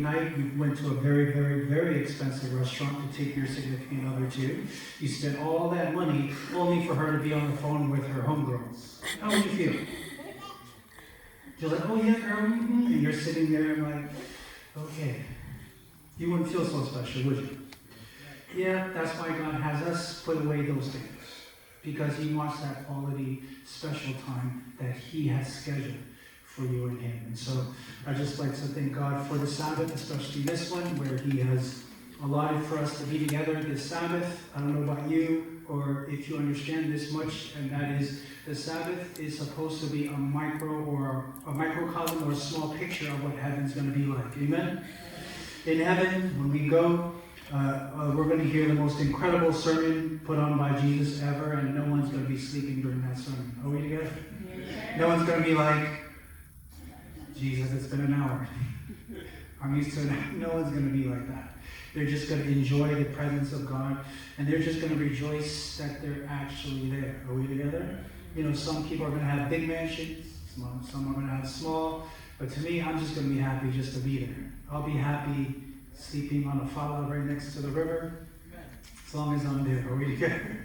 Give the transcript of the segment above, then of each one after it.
night, you went to a very, very, very expensive restaurant to take your significant other to. You spent all that money only for her to be on the phone with her homegirls. How would you feel? You're like, oh yeah, girl, and you're sitting there and like, okay. You wouldn't feel so special, would you? Yeah, that's why God has us put away those things. Because He wants that quality, special time that He has scheduled for you and Him. And so I just like to thank God for the Sabbath, especially this one, where He has allotted for us to be together this Sabbath. I don't know about you, or if you understand this much, and that is the Sabbath is supposed to be a microcosm or a small picture of what heaven's going to be like. Amen? In heaven, when we go, we're going to hear the most incredible sermon put on by Jesus ever, and no one's going to be sleeping during that sermon. Are we together? Yeah. No one's going to be like, Jesus, it's been an hour. I'm used to it. No one's going to be like that. They're just going to enjoy the presence of God, and they're just going to rejoice that they're actually there. Are we together? You know, some people are going to have big mansions, some are going to have small, but to me, I'm just going to be happy just to be there. I'll be happy sleeping on a fala right next to the river, as long as I'm there. Are we together?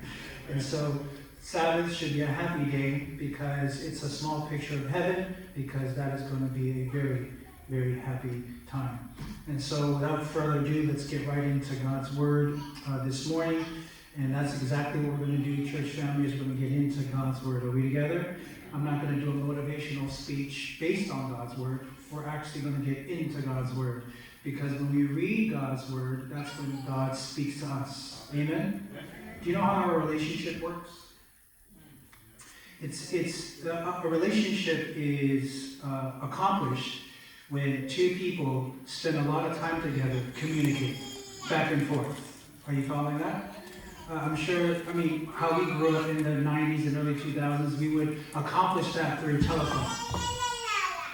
And so, Sabbath should be a happy day because it's a small picture of heaven, because that is going to be a very, very happy time. And so, without further ado, let's get right into God's Word this morning. And that's exactly what we're going to do, church family, is we're going to get into God's Word. Are we together? I'm not going to do a motivational speech based on God's Word. We're actually going to get into God's Word. Because when we read God's Word, that's when God speaks to us. Amen? Do you know how our relationship works? A relationship is accomplished when two people spend a lot of time together, communicate back and forth. Are you following that? I'm sure, how we grew up in the 90s and early 2000s, we would accomplish that through telephone.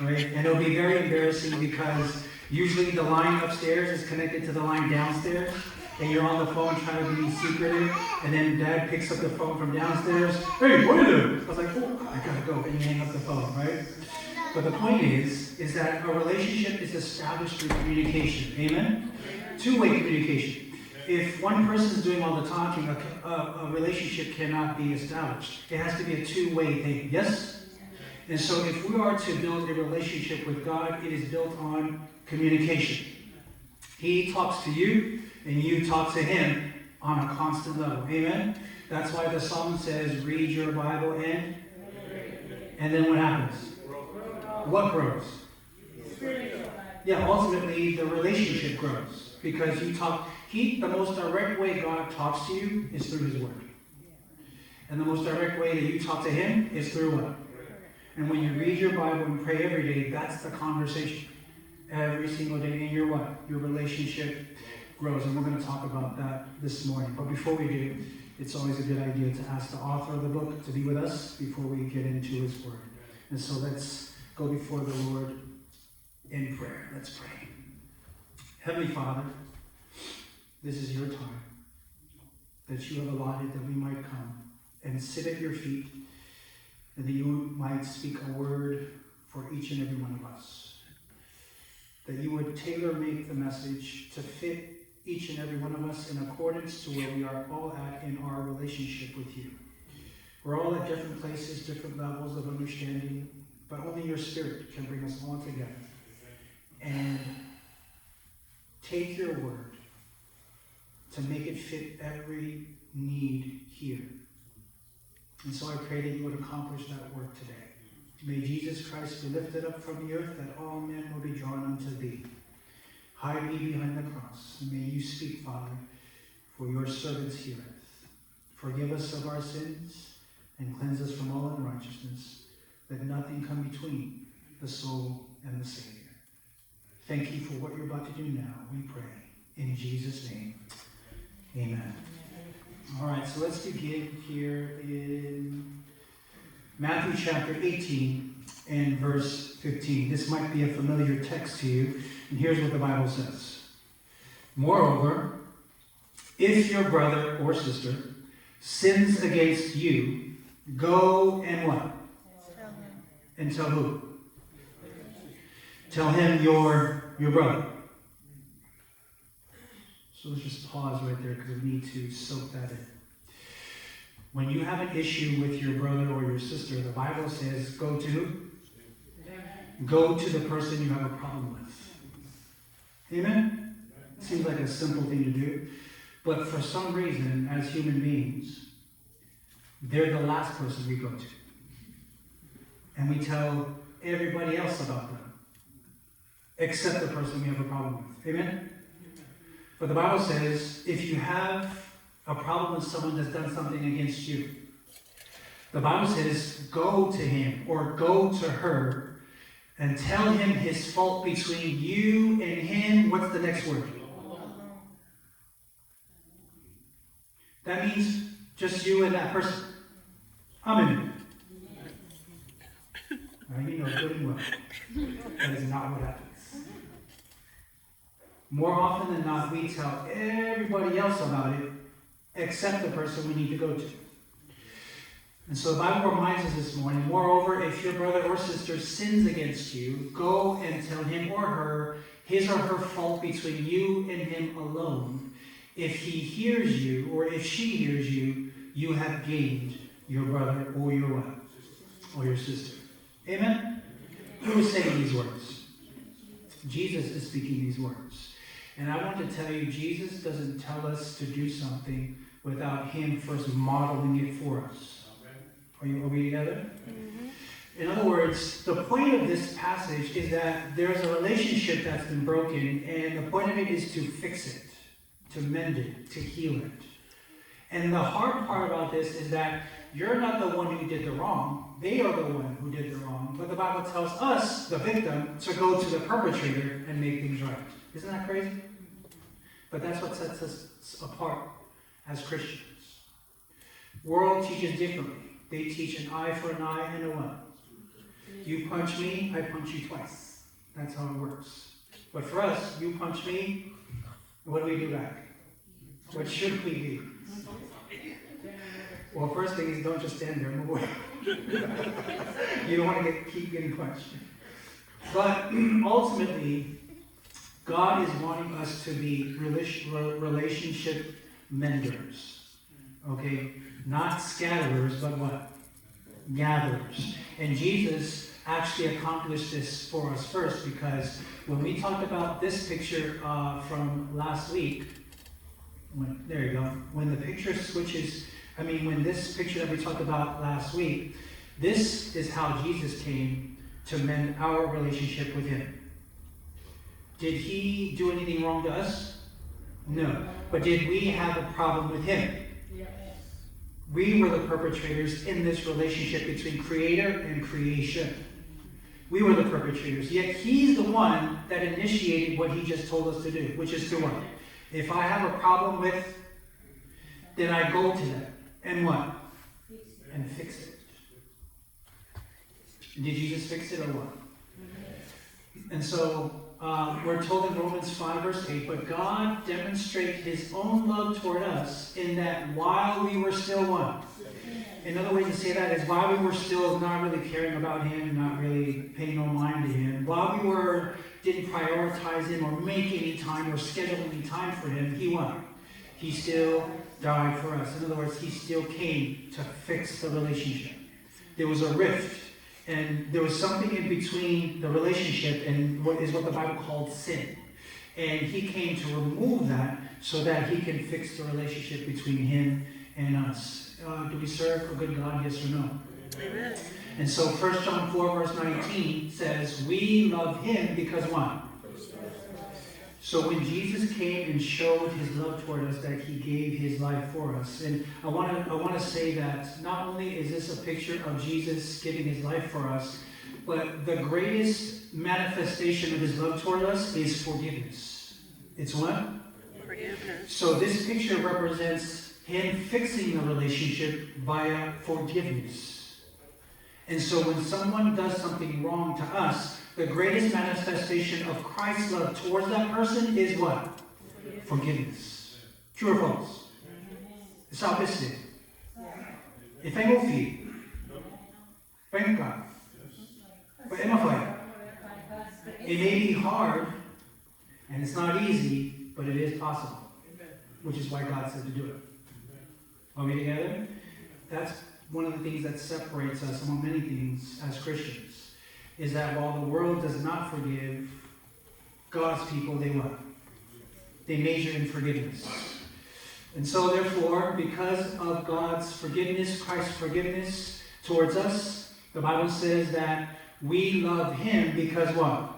Right? And it'll be very embarrassing because usually the line upstairs is connected to the line downstairs, and you're on the phone trying to be secretive, and then Dad picks up the phone from downstairs. Hey, what are you doing? I was like, oh, I gotta go, and you hang up the phone, right? But the point is that a relationship is established through communication. Amen? Two-way communication. If one person is doing all the talking, a relationship cannot be established. It has to be a two-way thing. Yes? And so if we are to build a relationship with God, it is built on communication. He talks to you, and you talk to Him on a constant level. Amen? That's why the song says, read your Bible and then what happens? What grows? Yeah, ultimately the relationship grows. Because you talk, the most direct way God talks to you is through His Word. And the most direct way that you talk to Him is through what? And when you read your Bible and pray every day, that's the conversation. Every single day. And your what? Your relationship grows. And we're going to talk about that this morning. But before we do, it's always a good idea to ask the author of the book to be with us before we get into His Word. And so let's go before the Lord in prayer. Let's pray. Heavenly Father, this is your time that you have allotted that we might come and sit at your feet, and that you might speak a word for each and every one of us. That you would tailor-make the message to fit each and every one of us in accordance to where we are all at in our relationship with you. We're all at different places, different levels of understanding, but only your Spirit can bring us all together. And take your word to make it fit every need here. And so I pray that you would accomplish that work today. May Jesus Christ be lifted up from the earth, that all men will be drawn unto thee. Hide me behind the cross, and may you speak, Father, for your servants heareth. Forgive us of our sins, and cleanse us from all unrighteousness, that nothing come between the soul and the Savior. Thank you for what you're about to do now, we pray. In Jesus' name, amen. All right, so let's begin here in Matthew chapter 18 and verse 15. This might be a familiar text to you, and here's what the Bible says. Moreover, if your brother or sister sins against you, go and what? Tell him. And tell who? Tell him your brother. So let's just pause right there because we need to soak that in. When you have an issue with your brother or your sister, the Bible says, go to who? Go to the person you have a problem with. Amen? Seems like a simple thing to do. But for some reason, as human beings, they're the last person we go to. And we tell everybody else about them, except the person we have a problem with. Amen? But the Bible says, if you have a problem with someone that's done something against you, the Bible says, go to him or go to her and tell him his fault between you and him. What's the next word? That means just you and that person. I'm in it. Now, you know good and well. That is not what happens. More often than not, we tell everybody else about it, except the person we need to go to. And so the Bible reminds us this morning, moreover, if your brother or sister sins against you, go and tell him or her his or her fault between you and him alone. If he hears you, or if she hears you, you have gained your brother or your wife or your sister. Amen? Who is saying these words? Jesus is speaking these words. And I want to tell you, Jesus doesn't tell us to do something without him first modeling it for us. Are we together? Mm-hmm. In other words, the point of this passage is that there's a relationship that's been broken, and the point of it is to fix it, to mend it, to heal it. And the hard part about this is that you're not the one who did the wrong. They are the one who did the wrong. But the Bible tells us, the victim, to go to the perpetrator and make things right. Isn't that crazy? But that's what sets us apart as Christians. World teaches differently. They teach an eye for an eye and a what? You punch me, I punch you twice. That's how it works. But for us, you punch me, what do we do back? What should we do? Well, first thing is don't just stand there, move away. You don't want to keep getting punched. But ultimately, God is wanting us to be relationship menders. Okay? Not scatterers, but what? Gatherers. And Jesus actually accomplished this for us first, because when we talked about this picture from last week, there you go. When the picture switches, when this picture that we talked about last week, this is how Jesus came to mend our relationship with him. Did he do anything wrong to us? No. But did we have a problem with him? Yes. We were the perpetrators in this relationship between creator and creation. We were the perpetrators. Yet he's the one that initiated what he just told us to do, which is to what? If I have a problem with, then I go to them. And what? And fix it. Did Jesus fix it or what? And so we're told in Romans 5 verse 8, but God demonstrated his own love toward us in that while we were still what? Another way to say that is while we were still not really caring about him, not really paying no mind to him, while we didn't prioritize him or make any time or schedule any time for him, he what? He still died for us. In other words, he still came to fix the relationship. There was a rift. And there was something in between the relationship and what the Bible called sin. And he came to remove that so that he can fix the relationship between him and us. Do we serve a good God, yes or no? Amen. And so 1 John 4 verse 19 says, we love him because what? So when Jesus came and showed his love toward us, that he gave his life for us. And I want to say that not only is this a picture of Jesus giving his life for us, but the greatest manifestation of his love toward us is forgiveness. It's what? Forgiveness. So this picture represents him fixing the relationship via forgiveness. And so when someone does something wrong to us, the greatest manifestation of Christ's love towards that person is what? Forgiveness. True or false? It's opposite. If I go feed, thank God. But it may be hard, and it's not easy, but it is possible. which is why God said to do it. Are we together? That's one of the things that separates us among many things as Christians, is that while the world does not forgive, God's people, they what? They measure in forgiveness. And so therefore, because of God's forgiveness, Christ's forgiveness towards us, the Bible says that we love him because what?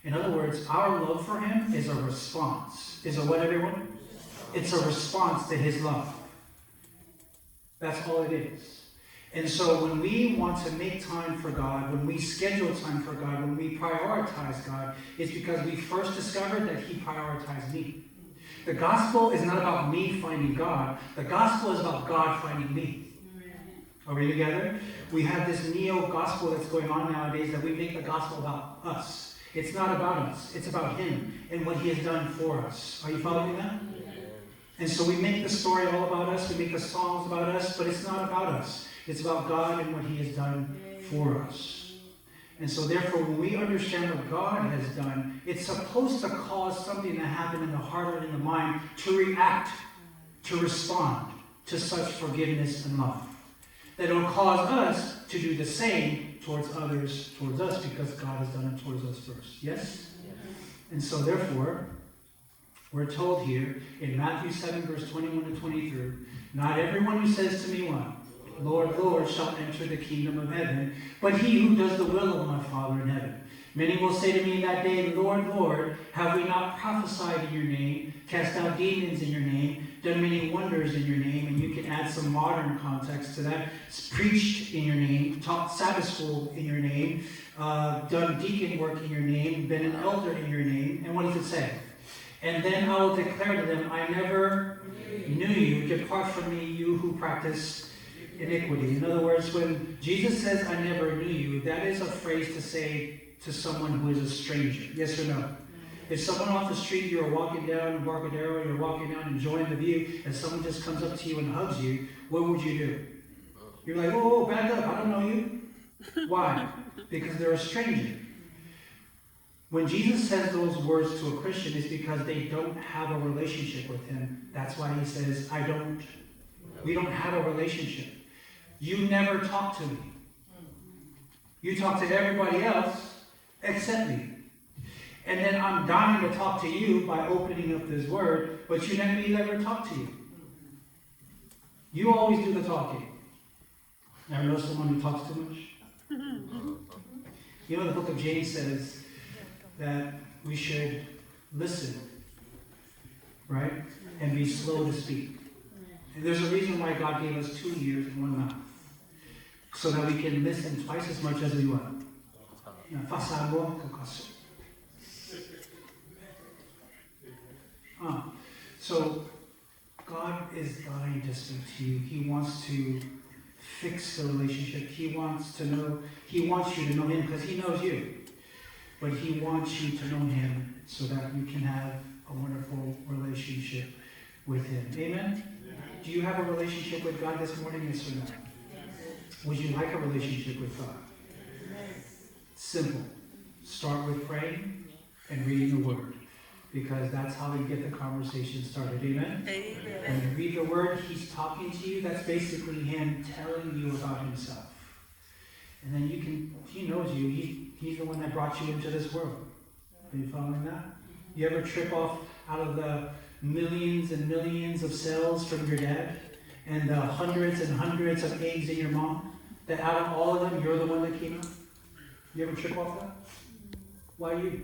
In other words, our love for him is a response. Is a what, everyone? It's a response to his love. That's all it is. And so when we want to make time for God, when we schedule time for God, when we prioritize God, it's because we first discovered that he prioritized me. The gospel is not about me finding God. The gospel is about God finding me. Are we together? We have this neo-gospel that's going on nowadays that we make the gospel about us. It's not about us. It's about him and what he has done for us. Are you following that? And so we make the story all about us. We make the songs about us, but it's not about us. It's about God and what he has done for us. And so therefore, when we understand what God has done, it's supposed to cause something to happen in the heart and in the mind to react, to respond to such forgiveness and love. That it will cause us to do the same towards others, towards us, because God has done it towards us first. Yes? And so therefore, we're told here in Matthew 7, verse 21 to 23, not everyone who says to me what? Lord, Lord, shall enter the kingdom of heaven, but he who does the will of my Father in heaven. Many will say to me in that day, Lord, Lord, have we not prophesied in your name, cast out demons in your name, done many wonders in your name? And you can add some modern context to that. Preached in your name, taught Sabbath school in your name, done deacon work in your name, been an elder in your name. And what does it say? And then I will declare to them, I never knew you. Depart from me, you who practice iniquity. In other words, when Jesus says, I never knew you, that is a phrase to say to someone who is a stranger. Yes or no? If someone off the street, you're walking down Embarcadero, you're walking down enjoying the view, and someone just comes up to you and hugs you, what would you do? You're like, whoa, back up, I don't know you. Why? Because they're a stranger. When Jesus says those words to a Christian, it's because they don't have a relationship with him. That's why he says, we don't have a relationship. You never talk to me. You talk to everybody else except me. And then I'm dying to talk to you by opening up this word, but you never talk to you. You always do the talking. Ever know someone who talks too much? You know, the book of James says that we should listen, right? And be slow to speak. And there's a reason why God gave us 2 ears and 1 mouth. So that we can listen twice as much as we want. So God is dying to speak to you. He wants to fix the relationship. He wants you to know him because he knows you. But he wants you to know him so that you can have a wonderful relationship with him. Amen? Do you have a relationship with God this morning? Yes or no? Would you like a relationship with God? Simple. Start with praying and reading the Word. Because that's how you get the conversation started. Amen? Amen. When you read the Word, he's talking to you. That's basically him telling you about himself. And then he knows you. He's the one that brought you into this world. Are you following that? You ever trip off out of the millions and millions of cells from your dad? And the hundreds and hundreds of eggs in your mom? That out of all of them, you're the one that came out? You ever trip off that? Why you?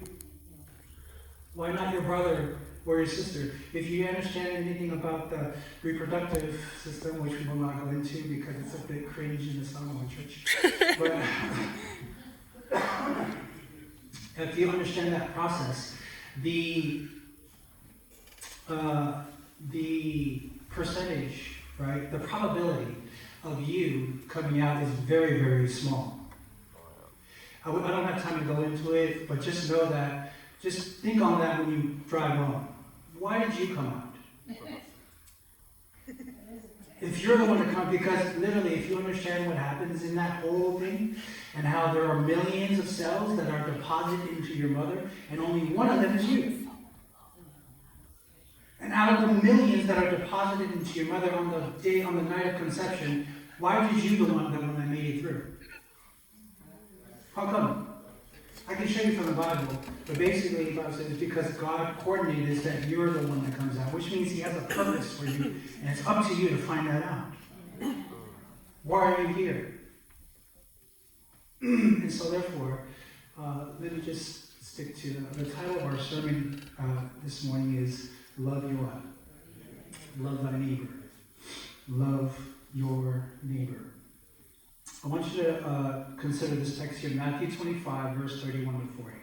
Why not your brother or your sister? If you understand anything about the reproductive system, which we will not go into because it's a bit cringe in the Samoan church. But if you understand that process, the percentage, right, the probability of you coming out is very, very small. I don't have time to go into it, but just know that, just think on that when you drive home. Why did you come out? If you're the one to come, because literally, if you understand what happens in that whole thing, and how there are millions of cells that are deposited into your mother, and only one of them is you. millions that are deposited into your mother on the night of conception, why did you the one that made it through? How come? I can show you from the Bible, but basically the Bible says it's because God coordinated this that you're the one that comes out, which means he has a purpose for you, and it's up to you to find that out. Why are you here? And so therefore, let me just stick to the title of our sermon this morning is Love Your What? Love Thy Neighbor. Love your neighbor. I want you to consider this text here, Matthew 25, verse 31 to 40.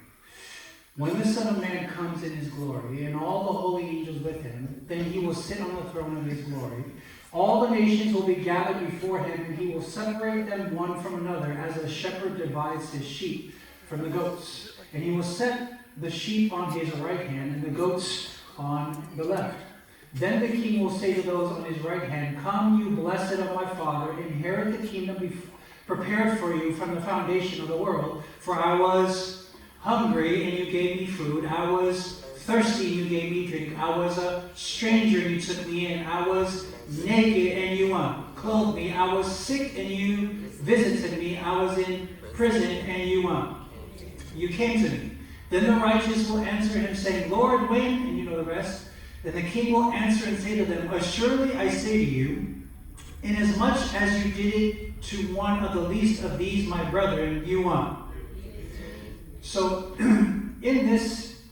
When the Son of Man comes in his glory, and all the holy angels with him, then he will sit on the throne of his glory. All the nations will be gathered before him, and he will separate them one from another, as a shepherd divides his sheep from the goats. And he will set the sheep on his right hand, and the goats on the left. Then the king will say to those on his right hand, Come, you blessed of my Father, inherit the kingdom prepared for you from the foundation of the world. For I was hungry, and you gave me food. I was thirsty, and you gave me drink. I was a stranger, and you took me in. I was naked, and you clothed me. I was sick, and you visited me. I was in prison, and you came to me. Then the righteous will answer him, saying, Lord, when? And you know the rest. Then the king will answer and say to them, Assuredly I say to you, inasmuch as you did it to one of the least of these my brethren, you won. So, in this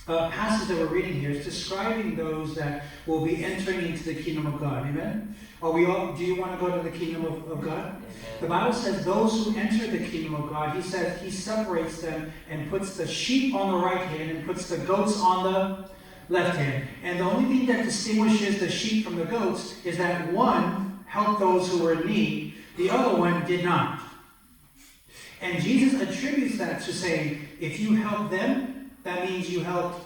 passage that we're reading here, it's describing those that will be entering into the kingdom of God. Amen? Do you want to go to the kingdom of God? The Bible says those who enter the kingdom of God, he says he separates them and puts the sheep on the right hand and puts the goats on the left hand. And the only thing that distinguishes the sheep from the goats is that one helped those who were in need, the other one did not. And Jesus attributes that to saying, if you help them, that means you helped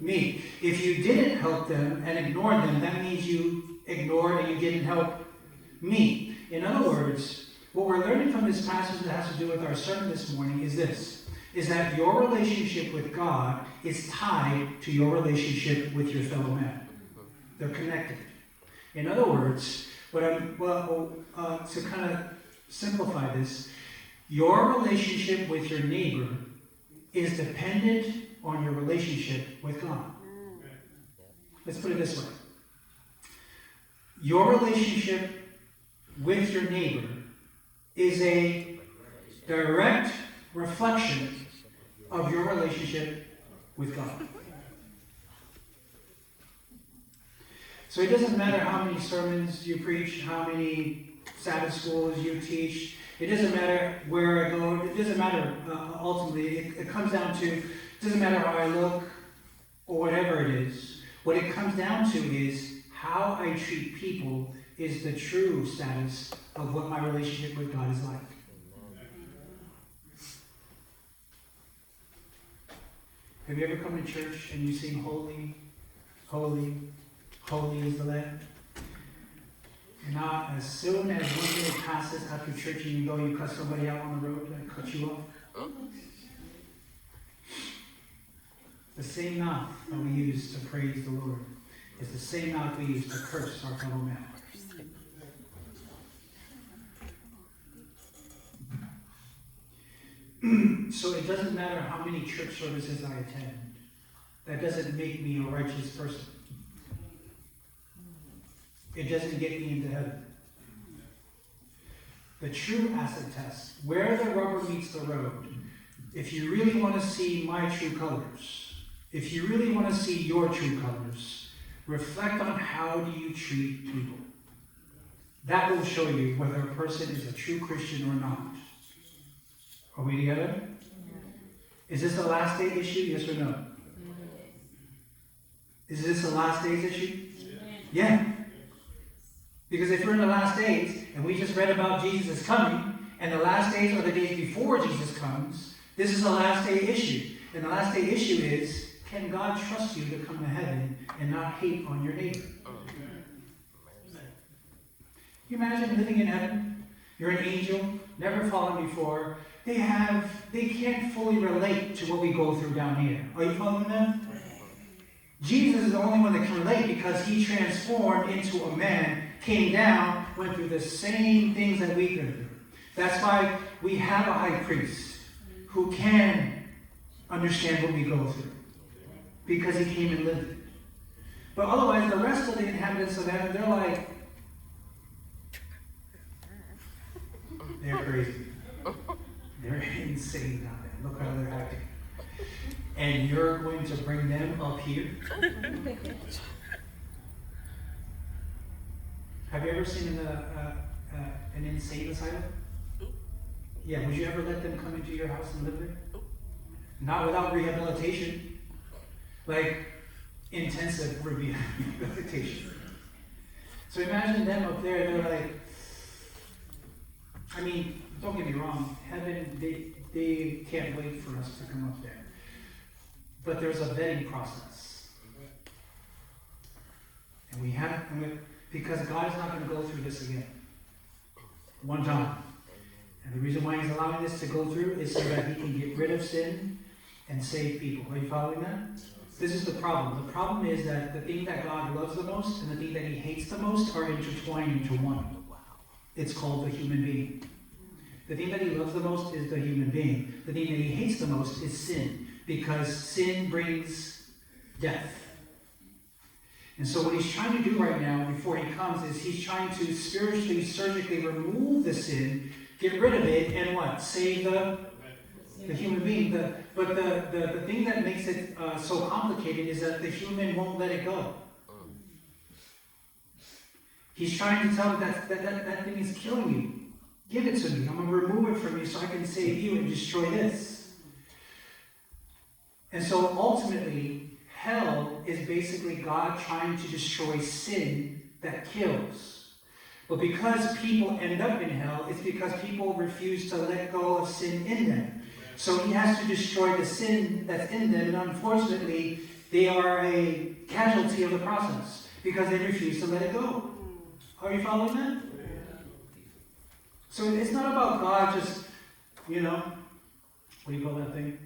me. If you didn't help them and ignored them, that means you ignored and you didn't help me. In other words, what we're learning from this passage that has to do with our sermon this morning is this, is that your relationship with God is tied to your relationship with your fellow man. They're connected. In other words, to kind of simplify this, your relationship with your neighbor is dependent on your relationship with God. Let's put it this way. Your relationship with your neighbor is a direct reflection of your relationship with God. So it doesn't matter how many sermons you preach, how many Sabbath schools you teach. It doesn't matter where I go. It doesn't matter ultimately. It comes down to, it doesn't matter how I look or whatever it is. What it comes down to is how I treat people is the true status of what my relationship with God is like. Have you ever come to church and you sing holy, holy, holy is the Lamb? And now, as soon as 1 minute passes after church and you cut somebody out on the road and cut you off. The same mouth that we use to praise the Lord is the same mouth we use to curse our fellow man. So it doesn't matter how many church services I attend. That doesn't make me a righteous person. It doesn't get me into heaven. The true acid test, where the rubber meets the road, if you really want to see my true colors, if you really want to see your true colors, reflect on how do you treat people. That will show you whether a person is a true Christian or not. Are we together? Is this a last day issue? Yes or no? Is this a last days issue? Yeah. Because if we're in the last days, and we just read about Jesus coming, and the last days are the days before Jesus comes, this is a last day issue. And the last day issue is, can God trust you to come to heaven and not hate on your neighbor? Can you imagine living in heaven? You're an angel, never fallen before. They can't fully relate to what we go through down here. Are you following them? Jesus is the only one that can relate because he transformed into a man, came down, went through the same things that we go through. That's why we have a high priest who can understand what we go through, because he came and lived it. But otherwise, the rest of the inhabitants of heaven, they're like, they're crazy. They're insane down there. Look how they're acting. And you're going to bring them up here? Have you ever seen an insane asylum? Yeah, would you ever let them come into your house and live there? Not without rehabilitation. Like intensive rehabilitation. So imagine them up there, they're like, I mean, don't get me wrong, heaven, they can't wait for us to come up there. But there's a vetting process. And because God is not going to go through this again. One time. And the reason why he's allowing this to go through is so that he can get rid of sin and save people. Are you following that? This is the problem. The problem is that the thing that God loves the most and the thing that he hates the most are intertwined into one. It's called the human being. The thing that he loves the most is the human being. The thing that he hates the most is sin, because sin brings death. And so what he's trying to do right now before he comes is he's trying to spiritually, surgically remove the sin, get rid of it, and what? Save the human being. But the thing that makes it so complicated is that the human won't let it go. He's trying to tell him that thing is killing you. Give it to me. I'm going to remove it from you so I can save you and destroy this. And so ultimately, hell is basically God trying to destroy sin that kills. But because people end up in hell, it's because people refuse to let go of sin in them. So he has to destroy the sin that's in them, and unfortunately, they are a casualty of the process because they refuse to let it go. Are you following that? So it's not about God just, what do you call that thing?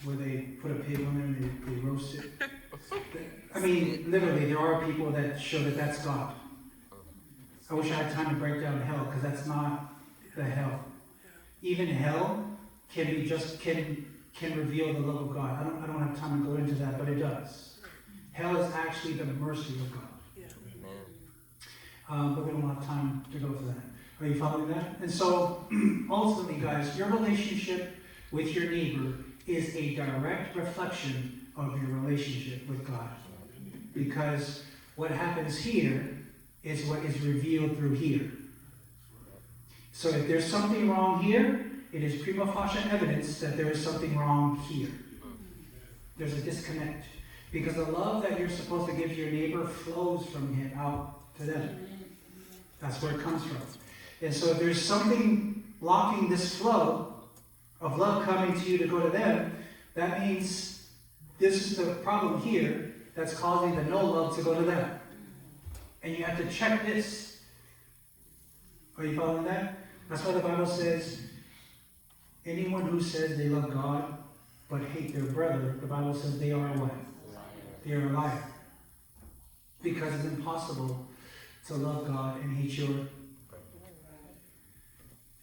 Where they put a pig on there and they roast it. I mean, literally, there are people that show that that's God. I wish I had time to break down hell, because that's not the hell. Even hell can reveal the love of God. I don't have time to go into that, but it does. Hell is actually the mercy of God. But we don't have time to go for that. Are you following that? And so, ultimately, guys, your relationship with your neighbor is a direct reflection of your relationship with God. Because what happens here is what is revealed through here. So if there's something wrong here, it is prima facie evidence that there is something wrong here. There's a disconnect. Because the love that you're supposed to give to your neighbor flows from him out to them. That's where it comes from. And so if there's something blocking this flow of love coming to you to go to them, that means this is the problem here that's causing the no love to go to them. And you have to check this. Are you following that? That's why the Bible says, anyone who says they love God but hate their brother, the Bible says they are what? They are a liar. Because it's impossible to love God and hate your brother.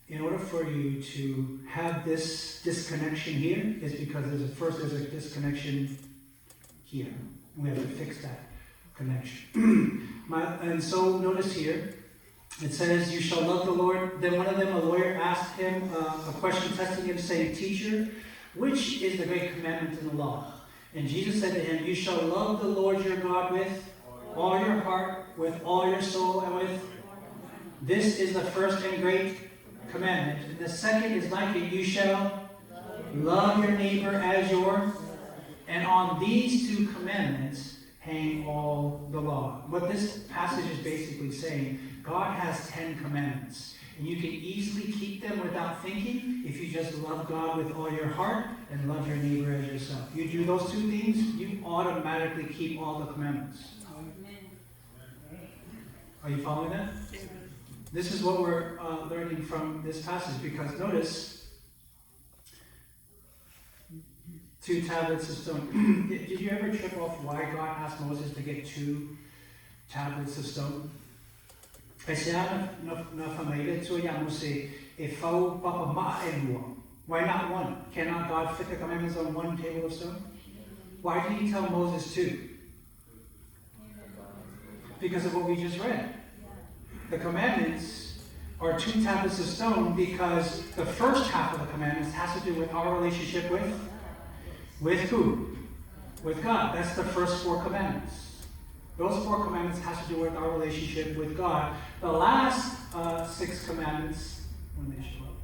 In order for you to have this disconnection here, is because there's a disconnection here. We have to fix that connection. And so notice here, it says, you shall love the Lord. Then one of them, a lawyer, asked him a question, testing him, saying, Teacher, which is the great commandment in the law? And Jesus said to him, you shall love the Lord your God with all your heart, with all your soul, and with... This is the first and great commandment. And the second is like it, you shall love your neighbor as your... And on these two commandments hang all the law. What this passage is basically saying, God has 10 commandments. And you can easily keep them without thinking if you just love God with all your heart and love your neighbor as yourself. You do those two things, you automatically keep all the commandments. Are you following that? This is what we're learning from this passage, because notice, 2 tablets of stone. Did you ever trip off why God asked Moses to get 2 tablets of stone? Kasi na familiar to Yamuse, if why not 1? Cannot God fit the commandments on 1 table of stone? Why did he tell Moses 2? Because of what we just read. The commandments are 2 tablets of stone because the first half of the commandments has to do with our relationship with who? With God. That's the first 4 commandments. Those 4 commandments has to do with our relationship with God. The last 6 commandments, when they show up,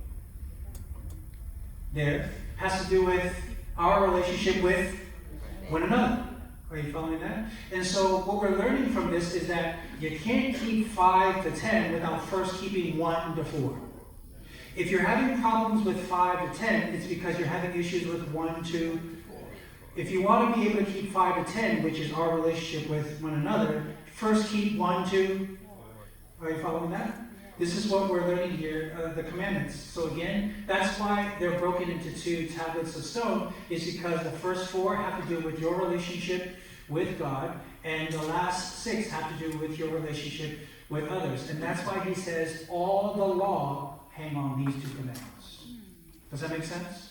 there, has to do with our relationship with one another. Are you following that? And so what we're learning from this is that you can't keep 5 to 10 without first keeping 1 to 4. If you're having problems with 5 to 10, it's because you're having issues with 1 to 4. If you want to be able to keep 5 to 10, which is our relationship with one another, first keep 1 to 4. Are you following that? This is what we're learning here, the commandments. So again, that's why they're broken into 2 tablets of stone, is because the first 4 have to do with your relationship with God, and the last 6 have to do with your relationship with others. And that's why he says all the law hang on these 2 commandments. Does that make sense?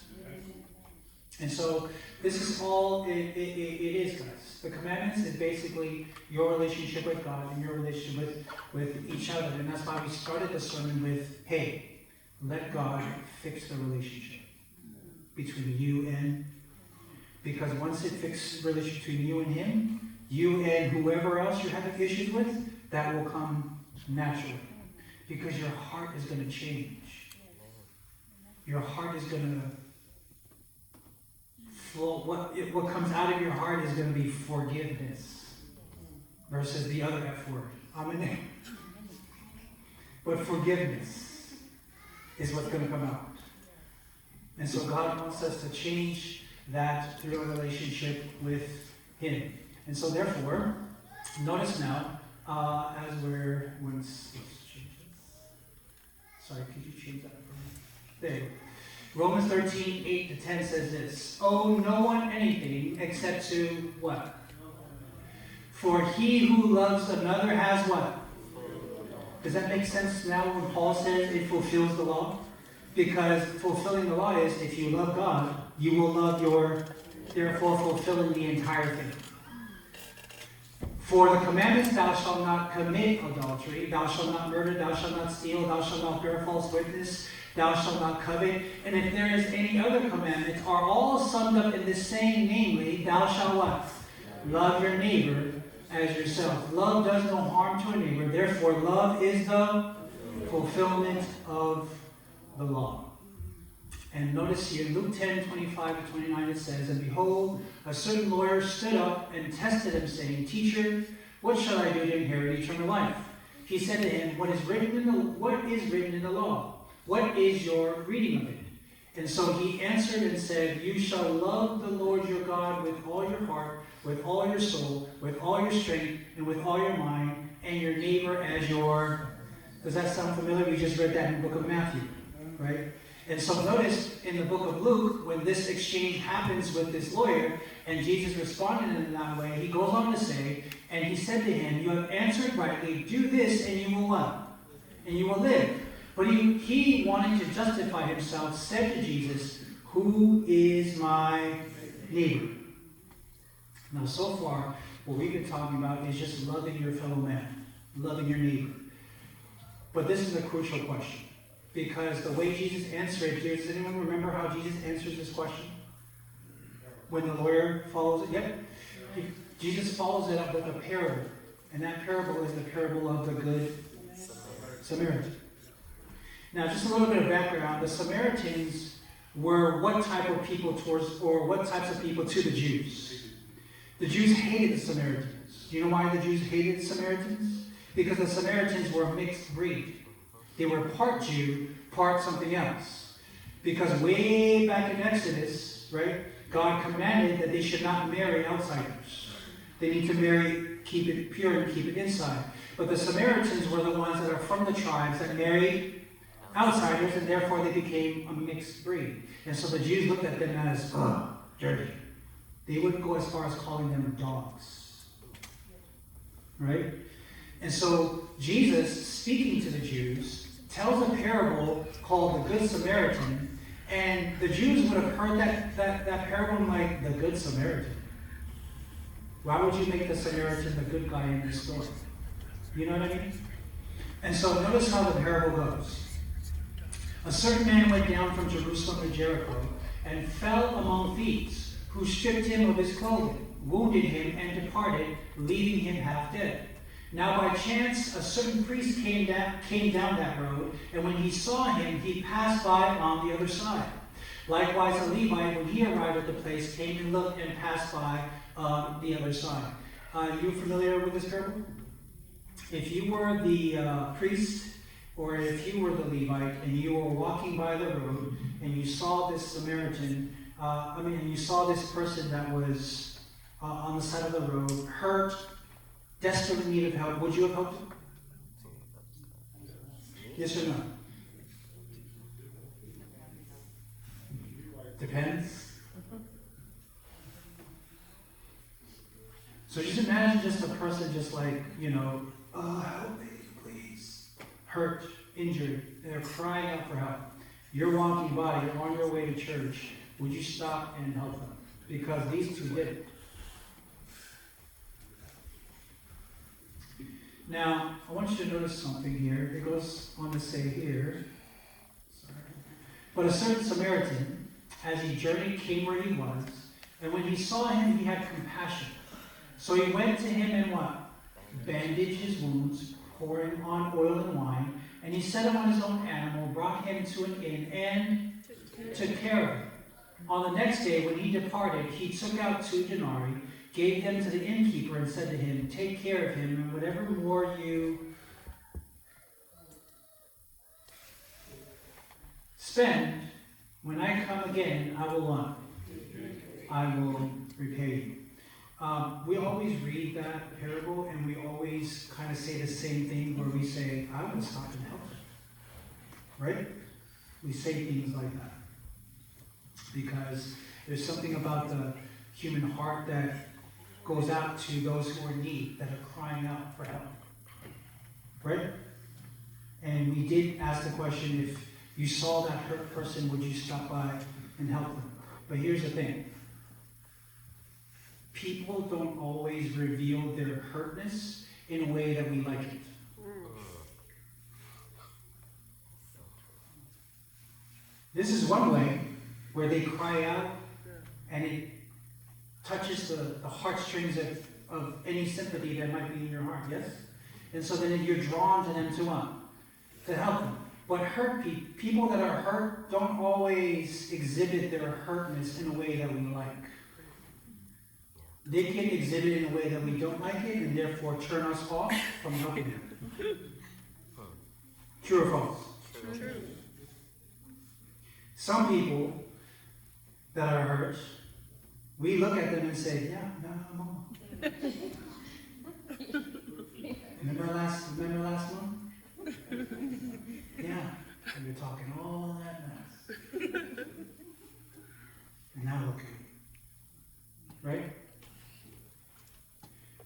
And so this is all it is, guys. The commandments is basically your relationship with God and your relationship with each other. And that's why we started the sermon with, hey, let God fix the relationship between you and, because once it fixes the relationship between you and him, you and whoever else you're having issues with, that will come naturally. Because your heart is going to change. Your heart is going to flow. What comes out of your heart is going to be forgiveness versus the other F word. Amen. But forgiveness is what's going to come out. And so God wants us to change that through a relationship with him. And so therefore, notice now, as we're, let's change this. Sorry, could you change that for me? There you go. Romans 13, 8 to 10 says this. Owe no one anything except to what? For he who loves another has what? Does that make sense now when Paul says it fulfills the law? Because fulfilling the law is if you love God, you will love your, therefore fulfilling the entire thing. For the commandments, thou shalt not commit adultery, thou shalt not murder, thou shalt not steal, thou shalt not bear false witness, thou shalt not covet. And if there is any other commandments, are all summed up in the same, namely, thou shalt what? Love your neighbor as yourself. Love does no harm to a neighbor. Therefore, love is the fulfillment of the law. And notice here, Luke 10, 25 to 29, it says, And behold, a certain lawyer stood up and tested him, saying, Teacher, what shall I do to inherit eternal life? He said to him, What is written in the law? What is your reading of it? And so he answered and said, You shall love the Lord your God with all your heart, with all your soul, with all your strength, and with all your mind, and your neighbor as your... Does that sound familiar? We just read that in the book of Matthew, right? And so notice in the book of Luke, when this exchange happens with this lawyer, and Jesus responded in that way, he goes on to say, and he said to him, You have answered rightly, do this, and you will what? And you will live. But he, wanting to justify himself, said to Jesus, Who is my neighbor? Now, so far, what we've been talking about is just loving your fellow man, loving your neighbor. But this is a crucial question, because the way Jesus answered it, does anyone remember how Jesus answers this question? When the lawyer follows it? Yep. Jesus follows it up with a parable, and that parable is the parable of the Good Samaritan. Now, just a little bit of background. The Samaritans were what type of people what types of people to the Jews? The Jews hated the Samaritans. Do you know why the Jews hated the Samaritans? Because the Samaritans were a mixed breed. They were part Jew, part something else. Because way back in Exodus, right, God commanded that they should not marry outsiders. They need to keep it pure and keep it inside. But the Samaritans were the ones that are from the tribes that married outsiders, and therefore they became a mixed breed. And so the Jews looked at them as dirty. They wouldn't go as far as calling them dogs. Right? And so Jesus, speaking to the Jews, tells a parable called the Good Samaritan, and the Jews would have heard that parable like the Good Samaritan. Why would you make the Samaritan the good guy in this story? You know what I mean? And so notice how the parable goes. A certain man went down from Jerusalem to Jericho and fell among thieves, who stripped him of his clothing, wounded him, and departed, leaving him half dead. Now by chance a certain priest came down that road, and when he saw him, he passed by on the other side. Likewise a Levite, when he arrived at the place, came and looked and passed by on the other side. You familiar with this parable? If you were the priest, or if you were the Levite, and you were walking by the road, and you saw this Samaritan, you saw this person that was on the side of the road, hurt, desperately in need of help, would you have helped him? Yes or no? Depends. So just imagine just a person just like, help me, please. Hurt, injured, they're crying out for help. You're walking by, you're on your way to church. Would you stop and help them? Because these two did it. Now, I want you to notice something here. It goes on to say here, but a certain Samaritan, as he journeyed, came where he was, and when he saw him, he had compassion. So he went to him and what? Bandaged his wounds, pouring on oil and wine, and he set him on his own animal, brought him to an inn, and took care of him. On the next day, when he departed, he took out 2 denarii, gave them to the innkeeper, and said to him, take care of him, and whatever more you spend, when I come again, I will what? I will repay you. We always read that parable, and we always kind of say the same thing where we say, I want to stop and help him. Right? We say things like that. Because there's something about the human heart that goes out to those who are in need, that are crying out for help. Right? And we did ask the question, if you saw that hurt person, would you stop by and help them? But here's the thing. People don't always reveal their hurtness in a way that we like it. This is one way where they cry out and it touches the heartstrings of any sympathy that might be in your heart, yes? And so then you're drawn to them to what? To help them. But hurt people that are hurt don't always exhibit their hurtness in a way that we like. They can exhibit it in a way that we don't like it, and therefore turn us off from helping them. True or false? True. Some people that are hurt, we look at them and say, yeah, no, I'm on. Remember last month? Yeah, we were talking all that mess. And now look at me. Right?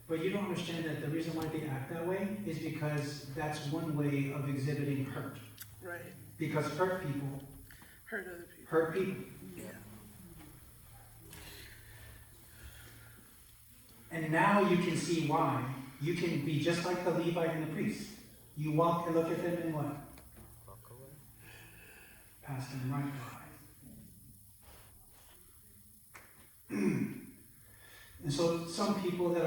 But you don't understand that the reason why they act that way is because that's one way of exhibiting hurt. Right. Because hurt people hurt other people. Hurt people. Yeah. And now you can see why. You can be just like the Levite and the priest. You walk and look at them and what? Walk away. Pass them right by. And so some people that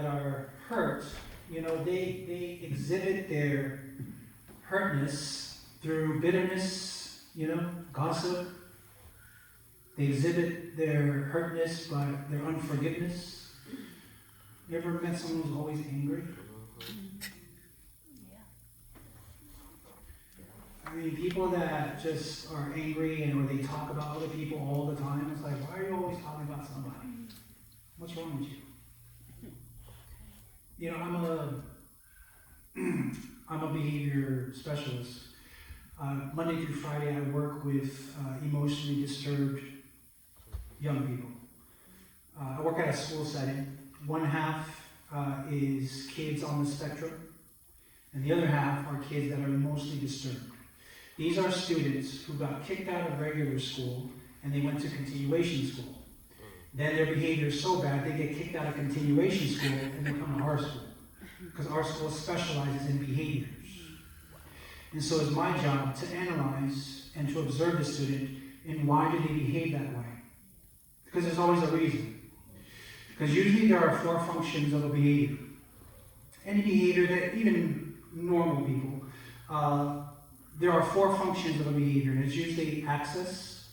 are hurt, they exhibit their hurtness through bitterness, gossip. They exhibit their hurtness by their unforgiveness. You ever met someone who's always angry? I mean, people that just are angry or they talk about other people all the time, it's like, why are you always talking about somebody? What's wrong with you? I'm a behavior specialist. Monday through Friday, I work with emotionally disturbed young people. I work at a school setting. One half is kids on the spectrum, and the other half are kids that are emotionally disturbed. These are students who got kicked out of regular school and they went to continuation school. Then their behavior is so bad they get kicked out of continuation school and they come to our school, because our school specializes in behaviors. And so it's my job to analyze and to observe the student and why do they behave that way. Because there's always a reason. Because usually there are 4 functions of a behavior. Any behavior that, even normal people, there are 4 functions of a behavior, and it's usually access.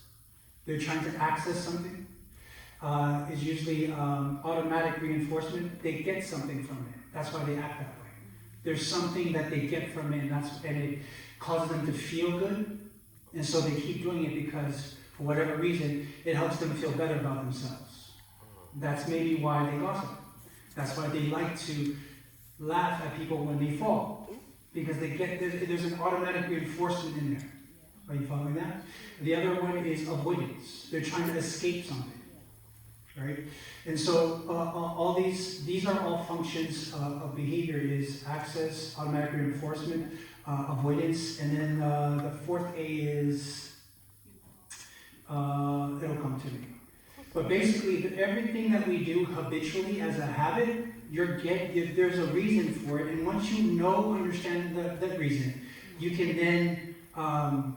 They're trying to access something. It's usually automatic reinforcement. They get something from it. That's why they act that way. There's something that they get from it, and it causes them to feel good. And so they keep doing it because, for whatever reason, it helps them feel better about themselves. That's maybe why they gossip. That's why they like to laugh at people when they fall. Because they get there's an automatic reinforcement in there. Are you following that? The other one is avoidance. They're trying to escape something. Right? And so all these are all functions of behavior: is access, automatic reinforcement, avoidance, and then the 4th A is it'll come to me. But basically, everything that we do habitually as a habit, there's a reason for it, and once you understand that reason, you can then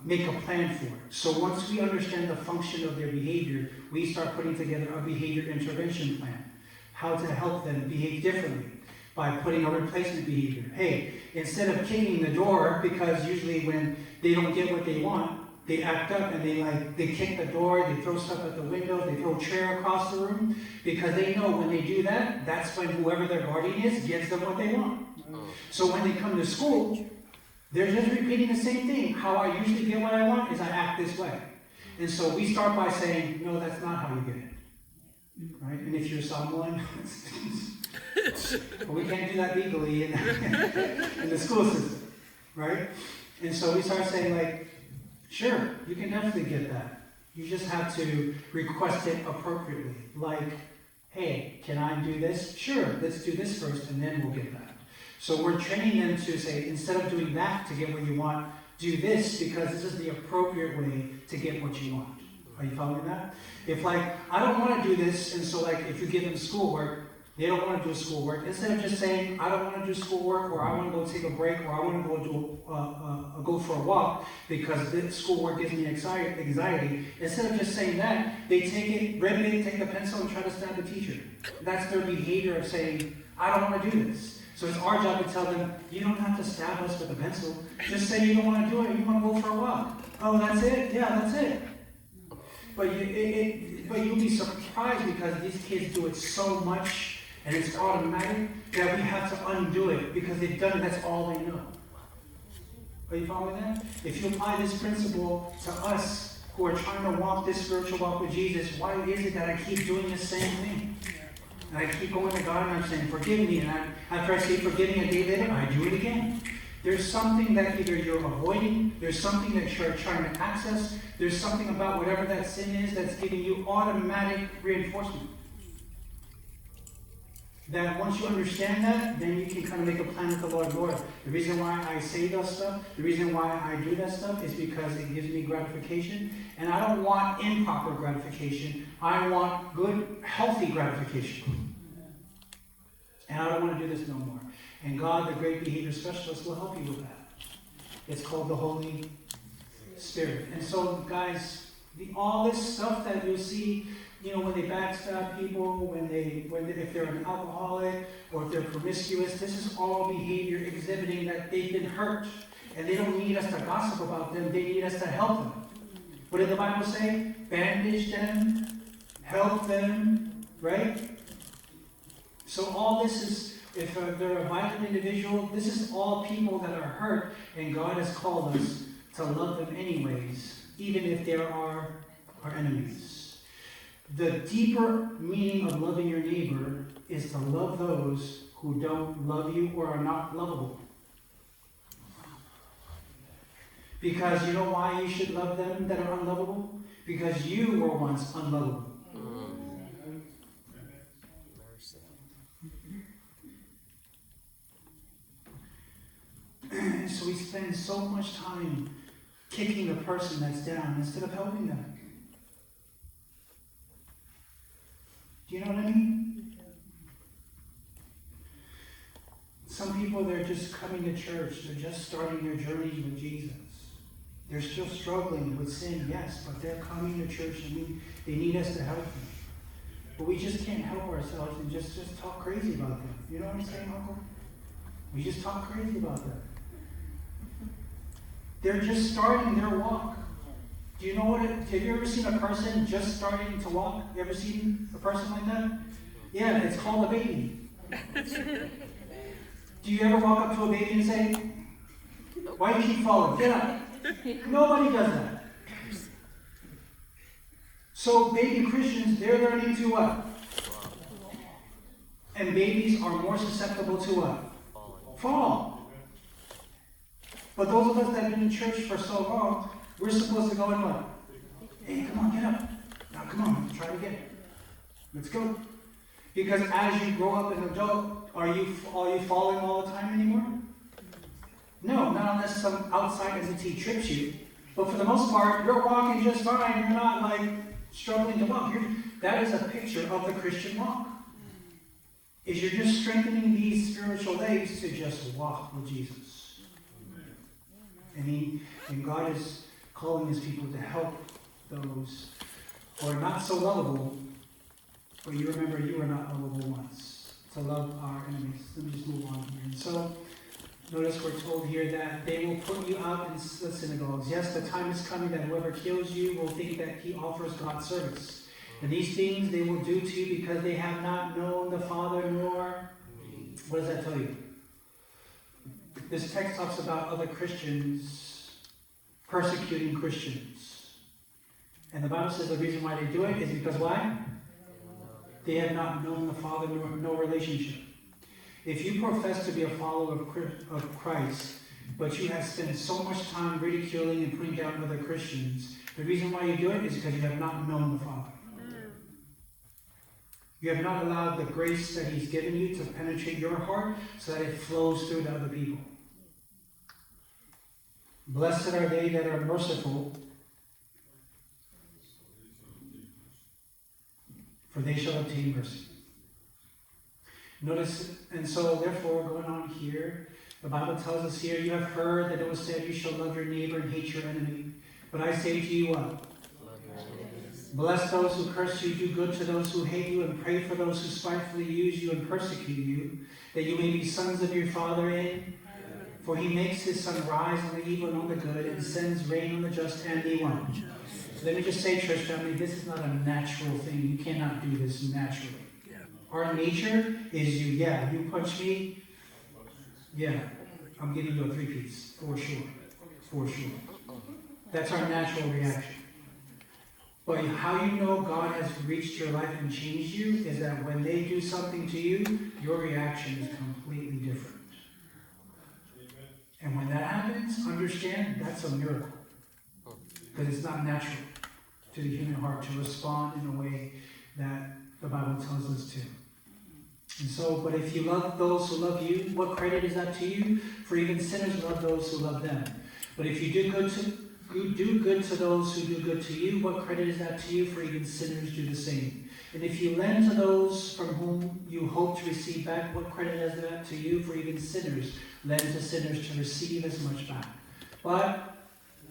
make a plan for it. So once we understand the function of their behavior, we start putting together a behavior intervention plan. How to help them behave differently by putting a replacement behavior. Hey, instead of kicking the door, because usually when they don't get what they want, they act up and they kick the door, they throw stuff at the window, they throw a chair across the room, because they know when they do that, that's when whoever their guardian is gives them what they want. So when they come to school, they're just repeating the same thing. How I usually get what I want is I act this way. And so we start by saying, no, that's not how you get it. Right? And if you're Samoan, we can't do that legally in the school system. Right? And so we start saying, like, sure, you can definitely get that. You just have to request it appropriately. Like, hey, can I do this? Sure, let's do this first, and then we'll get that. So we're training them to say, instead of doing that to get what you want, do this, because this is the appropriate way to get what you want. Are you following that? If I don't want to do this, and so if you give them schoolwork, they don't want to do schoolwork. Instead of just saying, I don't want to do schoolwork, or I want to go take a break, or I want to go for a walk because this schoolwork gives me anxiety. Instead of just saying that, they take it, ribbon it, take the pencil, and try to stab the teacher. That's their behavior of saying, I don't want to do this. So it's our job to tell them, you don't have to stab us with a pencil. Just say you don't want to do it, you want to go for a walk. Oh, that's it? Yeah, that's it. But you'll be surprised, because these kids do it so much and it's automatic that we have to undo it because they've done it, that's all they know. Are you following that? If you apply this principle to us who are trying to walk this spiritual walk with Jesus, why is it that I keep doing the same thing? And I keep going to God and I'm saying, forgive me. And after I say forgiving a day later, I do it again. There's something that either you're avoiding, there's something that you're trying to access, there's something about whatever that sin is that's giving you automatic reinforcement. That once you understand that, then you can kind of make a plan with the Lord. The reason why I say that stuff, the reason why I do that stuff is because it gives me gratification. And I don't want improper gratification. I want good, healthy gratification. And I don't want to do this no more. And God, the great behavior specialist, will help you with that. It's called the Holy Spirit. And so, guys, all this stuff that you'll see, when they backstab people, if they're an alcoholic, or if they're promiscuous, this is all behavior exhibiting that they've been hurt. And they don't need us to gossip about them, they need us to help them. What did the Bible say? Bandage them, help them, right? So all this is, if they're a violent individual, this is all people that are hurt, and God has called us to love them anyways, even if they are our enemies. The deeper meaning of loving your neighbor is to love those who don't love you or are not lovable. Because you know why you should love them that are unlovable? Because you were once unlovable. so we spend so much time kicking the person that's down instead of helping them. Do you know what I mean? Some people, they're just coming to church. They're just starting their journey with Jesus. They're still struggling with sin, yes, but they're coming to church and they need us to help them. But we just can't help ourselves and just talk crazy about them. You know what I'm saying, Uncle? We just talk crazy about them. They're just starting their walk. Do you know what have you ever seen a person just starting to walk? You ever seen a person like that? Yeah, it's called a baby. Do you ever walk up to a baby and say, why do you keep falling? Get up. Nobody does that. So baby Christians, they're learning to what? And babies are more susceptible to what? Fall. But those of us that have been in church for so long, we're supposed to go and what? Hey, come on, get up. Now come on, let's try it again. Let's go. Because as you grow up as an adult, are you falling all the time anymore? No, not unless some outside entity trips you. But for the most part, you're walking just fine. You're not like struggling to walk. That is a picture of the Christian walk. Is you're just strengthening these spiritual legs to just walk with Jesus. And God is calling his people to help those who are not so lovable, but you remember you were not lovable once. To love our enemies. Let me just move on here. And so, notice we're told here that they will put you out in the synagogues. Yes, the time is coming that whoever kills you will think that he offers God service. And these things they will do to you because they have not known the Father nor... What does that tell you? This text talks about other Christians persecuting Christians. And the Bible says the reason why they do it is because why? They have not known the Father nor no relationship. If you profess to be a follower of Christ, but you have spent so much time ridiculing and putting down other Christians, the reason why you do it is because you have not known the Father. You have not allowed the grace that he's given you to penetrate your heart so that it flows through to other people. Blessed are they that are merciful, for they shall obtain mercy. Notice, and so therefore, going on here, the Bible tells us here, you have heard that it was said, you shall love your neighbor and hate your enemy. But I say to you what? Bless those who curse you, do good to those who hate you, and pray for those who spitefully use you and persecute you, that you may be sons of your Father in. For he makes his sun rise on the evil and on the good, and sends rain on the just and the one. So let me just say, church family, this is not a natural thing. You cannot do this naturally. Our nature is you punch me, I'm giving you a 3-piece, for sure. That's our natural reaction. But how you know God has reached your life and changed you is that when they do something to you, your reaction is completely different. And when that happens, understand that's a miracle. Because it's not natural to the human heart to respond in a way that the Bible tells us to. And so, but if you love those who love you, what credit is that to you? For even sinners love those who love them. But if you do good to those who do good to you, what credit is that to you? For even sinners do the same. And if you lend to those from whom you hope to receive back, what credit is that to you? For even sinners lend to sinners to receive as much back. But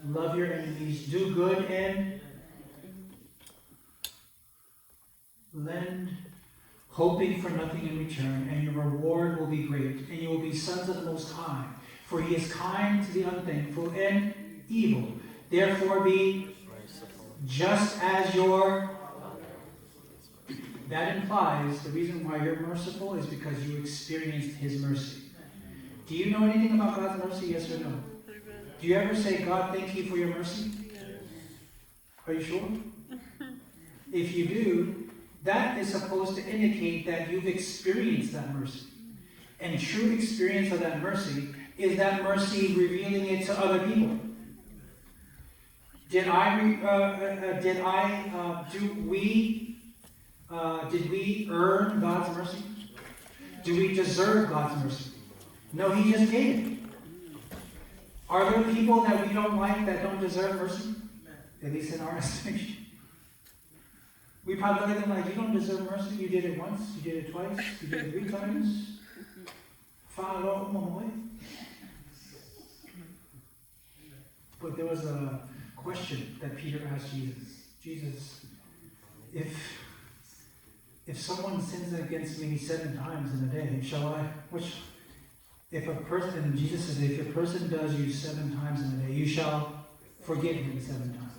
love your enemies, do good and lend, hoping for nothing in return, and your reward will be great, and you will be sons of the Most High. For he is kind to the unthankful and evil. Therefore be just as your... That implies the reason why you're merciful is because you experienced his mercy. Do you know anything about God's mercy, yes or no? Do you ever say, God, thank you for your mercy? Are you sure? If you do, that is supposed to indicate that you've experienced that mercy. And true experience of that mercy is that mercy revealing it to other people. Did we earn God's mercy? Do we deserve God's mercy? No, he just gave it. Are there people that we don't like that don't deserve mercy? At least in our estimation. We probably look at them like, you don't deserve mercy. You did it once, you did it twice, you did it 3 times. But there was a question that Peter asked Jesus. Jesus, if someone sins against me 7 times in a day, shall I? If a person, Jesus says, if a person does you 7 times in a day, you shall forgive him 7 times.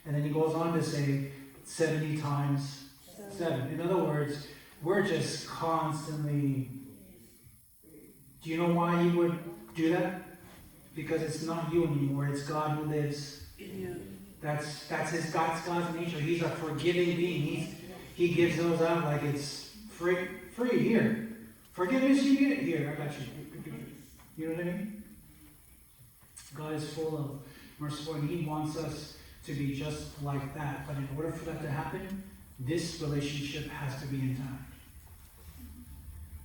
And then he goes on to say 70 times 7. In other words, we're just constantly. Do you know why you would do that? Because it's not you anymore. It's God who lives. That's God's nature. He's a forgiving being. He gives those out like it's free here. Forgiveness, you get it here. I got you. You know what I mean? God is full of mercy, and He wants us to be just like that. But in order for that to happen, this relationship has to be intact.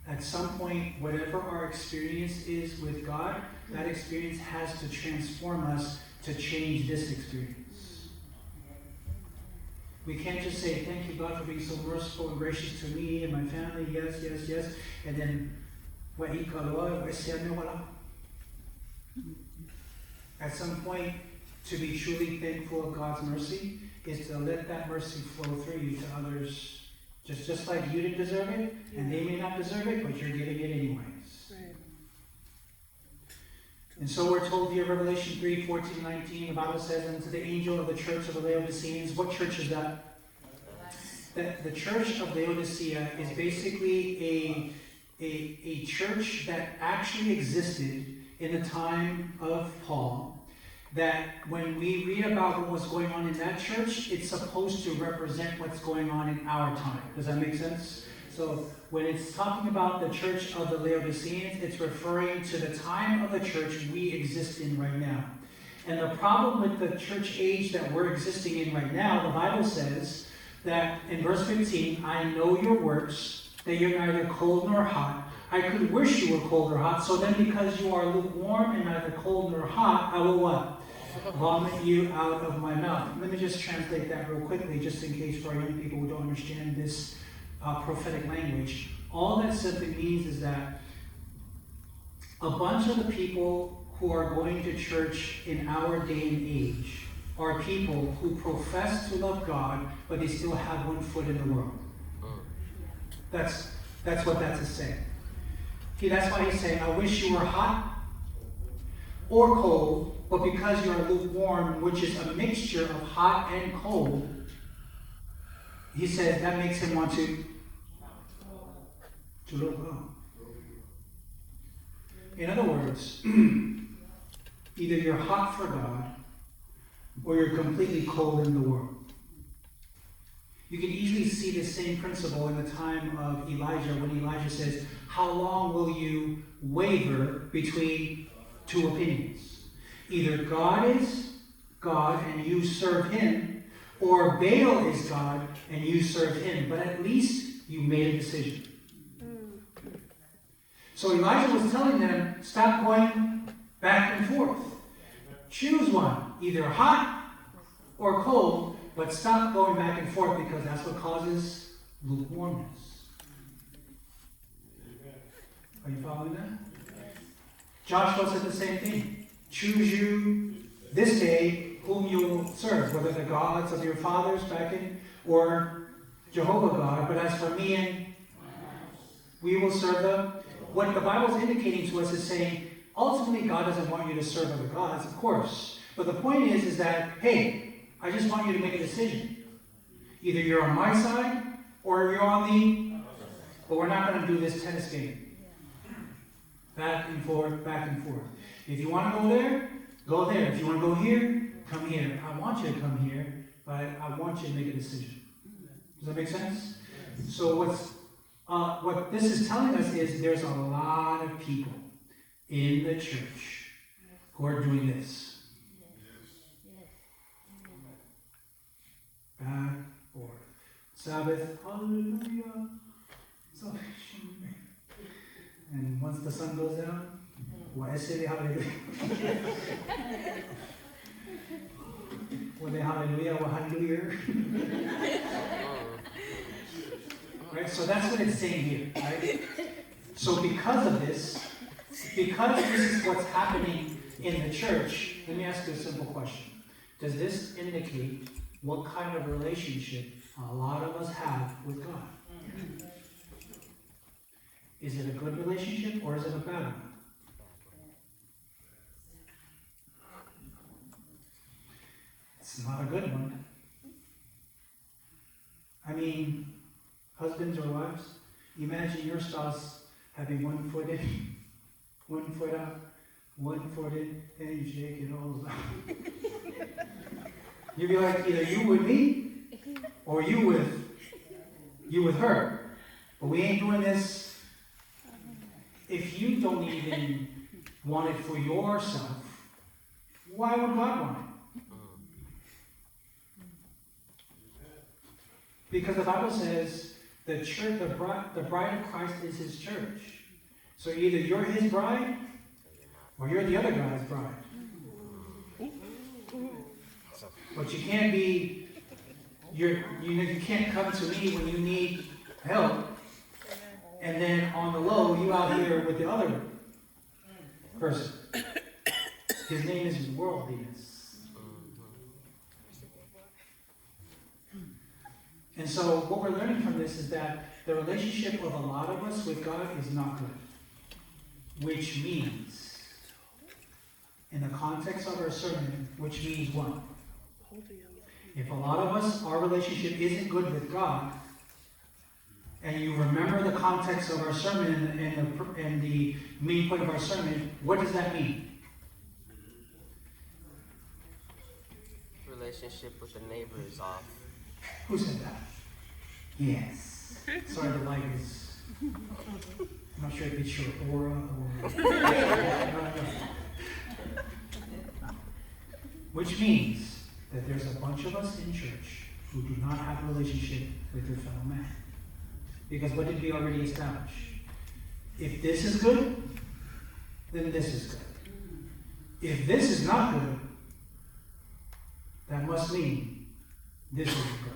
At some point, whatever our experience is with God, that experience has to transform us to change this experience. We can't just say, thank you, God, for being so merciful and gracious to me and my family, yes, yes, yes, and then, at some point, to be truly thankful of God's mercy is to let that mercy flow through you to others. Just like you didn't deserve it, and they may not deserve it, but you're giving it anyways. Right. And so we're told here, Revelation 3, 14, 19, the Bible says, and to the angel of the church of the Laodiceans, what church is that? The church of Laodicea is basically a church that actually existed in the time of Paul. That when we read about what was going on in that church, it's supposed to represent what's going on in our time. Does that make sense? So when it's talking about the church of the Laodiceans, it's referring to the time of the church we exist in right now. And the problem with the church age that we're existing in right now, the Bible says that in verse 15, I know your works, that you're neither cold nor hot. I could wish you were cold or hot, so then because you are lukewarm and neither cold nor hot, I will what? Vomit you out of my mouth. Let me just translate that real quickly, just in case for our young people who don't understand this prophetic language. All that simply means is that a bunch of the people who are going to church in our day and age are people who profess to love God, but they still have one foot in the world. That's what that's saying. See, that's why he's saying, I wish you were hot or cold, but because you are lukewarm, which is a mixture of hot and cold, he said that makes him want to look up. In other words, either you're hot for God or you're completely cold in the world. You can easily see the same principle in the time of Elijah when Elijah says, how long will you waver between 2 opinions? Either God is God and you serve Him, or Baal is God and you serve Him. But at least you made a decision. So Elijah was telling them, stop going back and forth. Choose one, either hot or cold, but stop going back and forth because that's what causes lukewarmness. Are you following that? Joshua said the same thing. Choose you this day whom you will serve, whether the gods of your fathers back in or Jehovah God. But as for me and we will serve them. What the Bible is indicating to us is saying, ultimately God doesn't want you to serve other gods, of course. But the point is that, hey, I just want you to make a decision. Either you're on my side or you're on the, but we're not going to do this tennis game. Back and forth, back and forth. If you want to go there, go there. If you want to go here, come here. I want you to come here, but I want you to make a decision. Does that make sense? So what this is telling us is there's a lot of people in the church who are doing this. Back, forth. Sabbath, hallelujah, salvation. And once the sun goes down, Well, SDA, hallelujah. Well, they hallelujah, well, hallelujah. Right? So that's what it's saying here, right? So because of this, because this is what's happening in the church, let me ask you a simple question. Does this indicate what kind of relationship a lot of us have with God? Is it a good relationship or is it a bad one? It's not a good one. I mean, husbands or wives, imagine your spouse having 1 foot in, 1 foot out, 1 foot in, and you shake it all out. You'd be like, either you with me or you with her. But we ain't doing this. If you don't even want it for yourself, why would God want it? Because the Bible says the church, the bride of Christ is his church. So either you're his bride or you're the other guy's bride. But you can't be, you can't come to me when you need help, and then on the low, you out here with the other person. His name is worldliness. And so what we're learning from this is that the relationship of a lot of us with God is not good. Which means, in the context of our sermon, which means what? If a lot of us, our relationship isn't good with God, and you remember the context of our sermon and the main point of our sermon, what does that mean? Relationship with the neighbor is off. Who said that? Yes. Sorry, the light is... I'm not sure if it's your aura or... Which means that there's a bunch of us in church who do not have a relationship with their fellow man. Because what did we already establish? If this is good, then this is good. If this is not good, that must mean this is good.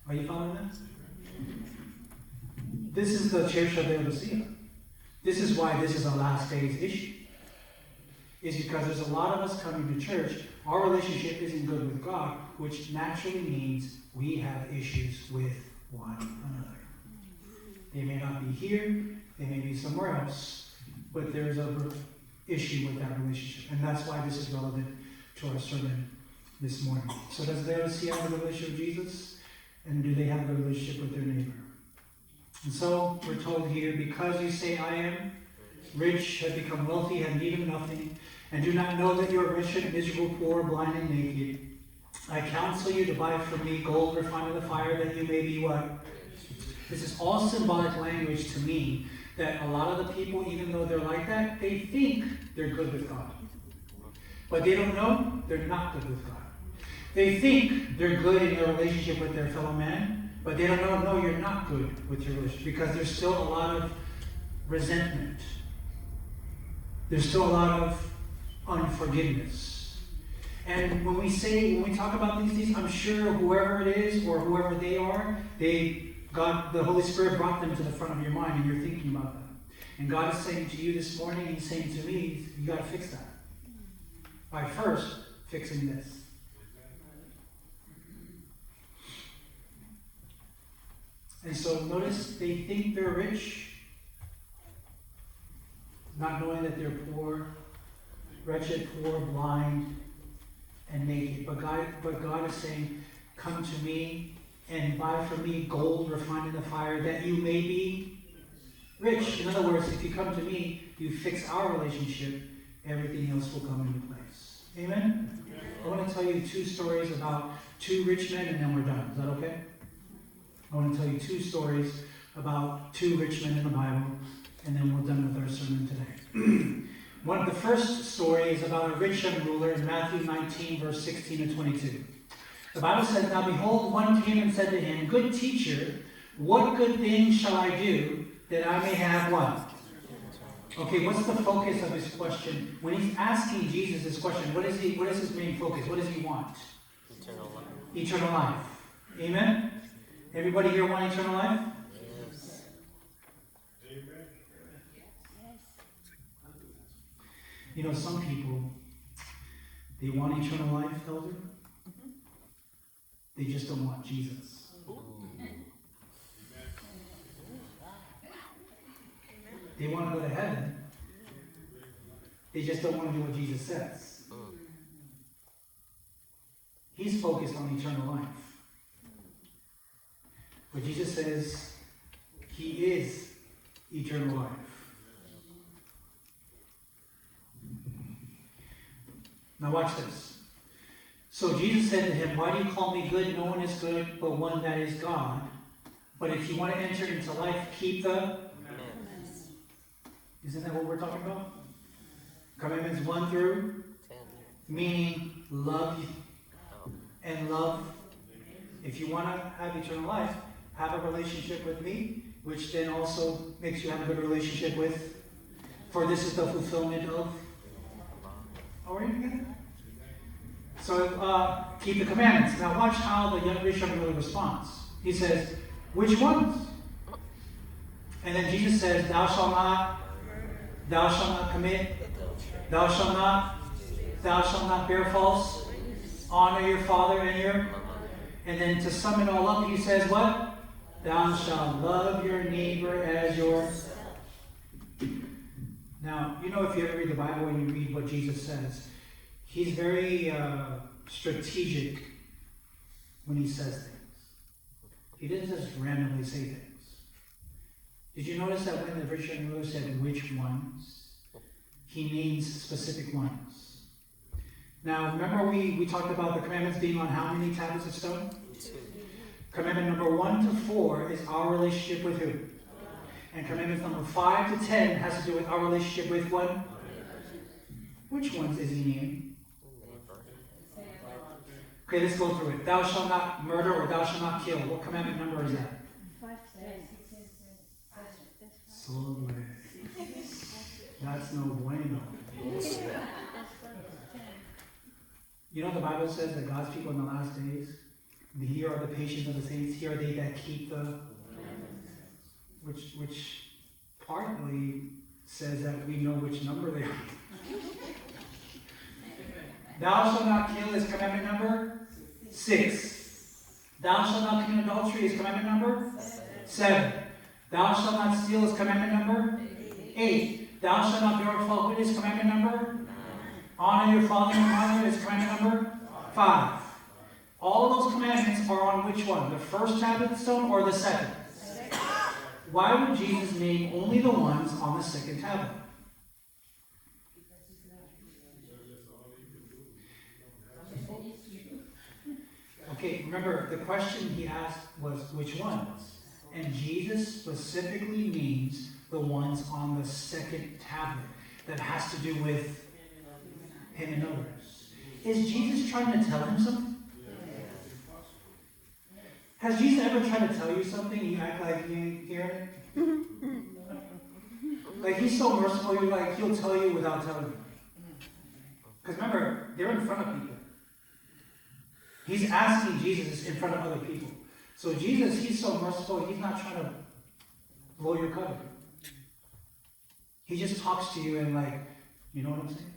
Are you following that? This is the church of Laodicea. This is why this is a last days issue. Is because there's a lot of us coming to church, our relationship isn't good with God, which naturally means we have issues with one another. They may not be here, they may be somewhere else, but there's an issue with that relationship. And that's why this is relevant to our sermon this morning. So does Laodicea have a relationship with Jesus? And do they have a relationship with their neighbor? And so we're told here, because you say I am rich, have become wealthy, have need of nothing, and do not know that you are wretched, miserable, poor, blind, and naked, I counsel you to buy from me gold refined in the fire, that you may be what? This is all symbolic language to me, that a lot of the people, even though they're like that, they think they're good with God. But they don't know they're not good with God. They think they're good in their relationship with their fellow man, but they don't know, no, you're not good with your relationship, because there's still a lot of resentment. There's still a lot of unforgiveness. And when we talk about these things, I'm sure whoever it is or whoever they are, God, the Holy Spirit brought them to the front of your mind, and you're thinking about them. And God is saying to you this morning, He's saying to me, you got to fix that by first fixing this. And so notice, they think they're rich, not knowing that they're poor, wretched, poor, blind, and naked. But God is saying, come to me and buy from me gold refined in the fire, that you may be rich. In other words, if you come to me, you fix our relationship, everything else will come into place. Amen? I want to tell you 2 stories about 2 rich men, and then we're done. Is that okay? I want to tell you 2 stories about 2 rich men in the Bible, and then we're done with our sermon today. The first story is about a rich young ruler in Matthew 19, verse 16 to 22. The Bible says, now behold, one came and said to him, good teacher, what good thing shall I do that I may have what? Okay, what's the focus of his question? When he's asking Jesus this question, what is his main focus? What does he want? Eternal life. Eternal life. Amen? Everybody here want eternal life? Yes. You know, some people, they want eternal life, Elder. They just don't want Jesus. They want to go to heaven. They just don't want to do what Jesus says. He's focused on eternal life. But Jesus says he is eternal life. Now watch this. So Jesus said to him, "Why do you call me good? No one is good but one, that is God. But if you want to enter into life, keep the..." Isn't that what we're talking about? Commandments 1 through 10. Meaning love and love. If you want to have eternal life, have a relationship with me, which then also makes you have a good relationship with, for this is the fulfillment of. All right, again? So keep the commandments. Now watch how the young rich young ruler responds. He says, "Which ones?" And then Jesus says, "Thou shalt not commit, thou shalt not bear false, honor your father and your..." And then to sum it all up, he says what? "Thou shalt love your neighbor as yourself." Now, you know, if you ever read the Bible and you read what Jesus says, he's very strategic when he says things. He doesn't just randomly say things. Did you notice that when the rich young ruler said which ones, he names specific ones? Now, remember we talked about the commandments being on how many tablets of stone? 2. Commandment number 1 to 4 is our relationship with who? And commandments number 5 to 10 has to do with our relationship with what? Which ones is he naming? Okay, let's go through it. Thou shalt not murder, or thou shalt not kill. What commandment number is that? 5. Slowly. That's no bueno. You know the Bible says that God's people in the last days, here are the patience of the saints, here are they that keep the, which partly says that we know which number they are. Thou shalt not kill is commandment number 6. Thou shalt not commit adultery is commandment number 7. Thou shalt not steal is commandment number 8. Thou shalt not bear false witness is commandment number 9. Honor your father and mother is commandment number 5. All of those commandments are on which one? The first tablet stone or the second? Why would Jesus name only the ones on the second tablet? Okay, remember, the question he asked was which ones? And Jesus specifically names the ones on the second tablet that has to do with him and others. Is Jesus trying to tell him something? Has Jesus ever tried to tell you something and you act like you ain't hearing it? Like he's so merciful, you're like, he'll tell you without telling you. Because remember, they're in front of people. He's asking Jesus in front of other people. So Jesus, he's so merciful, he's not trying to blow your cover. He just talks to you and like, you know what I'm saying?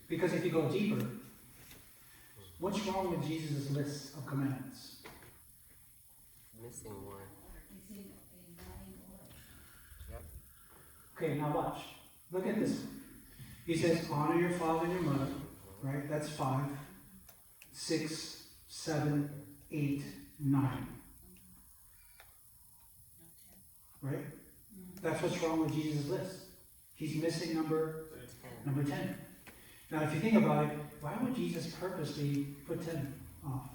Because if you go deeper, what's wrong with Jesus' list of commandments? Missing one. Yep. Okay, now watch. Look at this one. He says, honor your father and your mother, right? That's 5, 6, 7, 8, 9. Right? That's what's wrong with Jesus' list. He's missing number 10. Now, if you think about it, why would Jesus purposely put 10 off?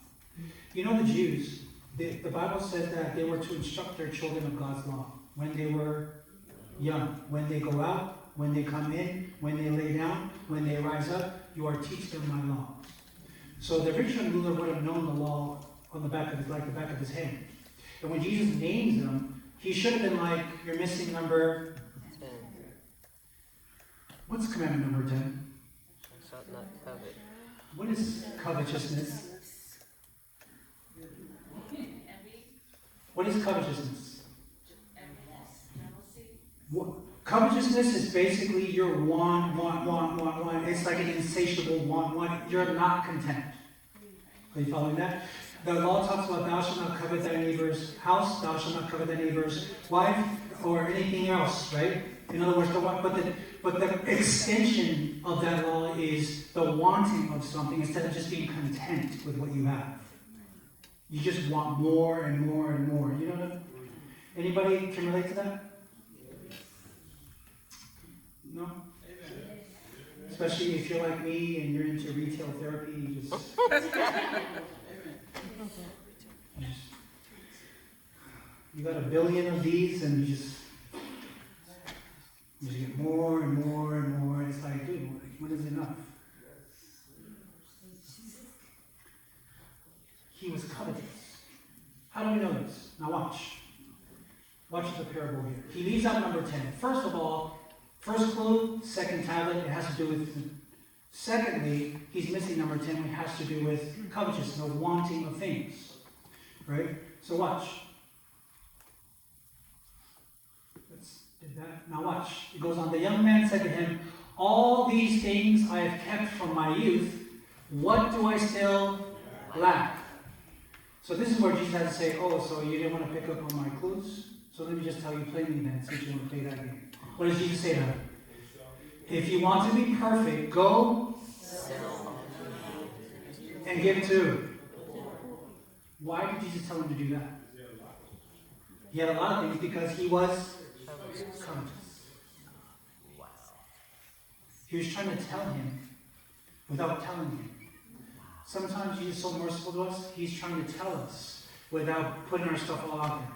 You know the Jews, the Bible says that they were to instruct their children of God's law when they were young. When they go out, when they come in, when they lay down, when they rise up, you are teach them my law. So the rich young ruler would have known the law on the back of his, like the back of his hand. And when Jesus names them, he should have been like, you're missing number... 10. What's commandment number 10? Thou shalt not covet. What is covetousness? What is covetousness? Covetousness is basically your want. It's like an insatiable want. You're not content. Are you following that? The law talks about thou shalt not covet thy neighbor's house, thou shalt not covet thy neighbor's wife, or anything else, right? In other words, but the extension of that law is the wanting of something instead of just being content with what you have. You just want more and more and more. You know what? Anybody can relate to that? No? Especially if you're like me and you're into retail therapy, you got a billion of these and you just get more and more and more. It's like, dude, when is enough? He was covetous. How do we know this? Now watch. Watch the parable here. He leaves out number 10. First of all, first clue, second talent, it has to do with... Secondly, he's missing number 10, which has to do with covetousness, the wanting of things. Right? So watch. Did that. Now watch. It goes on. The young man said to him, all these things I have kept from my youth. What do I still lack? So this is where Jesus had to say, oh, so you didn't want to pick up on my clues? So let me just tell you plainly then, since you want to play that game. What does Jesus say to him? If you want to be perfect, go and give to. Why did Jesus tell him to do that? He had a lot of things because he was covetous. He was trying to tell him without telling him. Sometimes Jesus is so merciful to us, he's trying to tell us without putting our stuff all out there.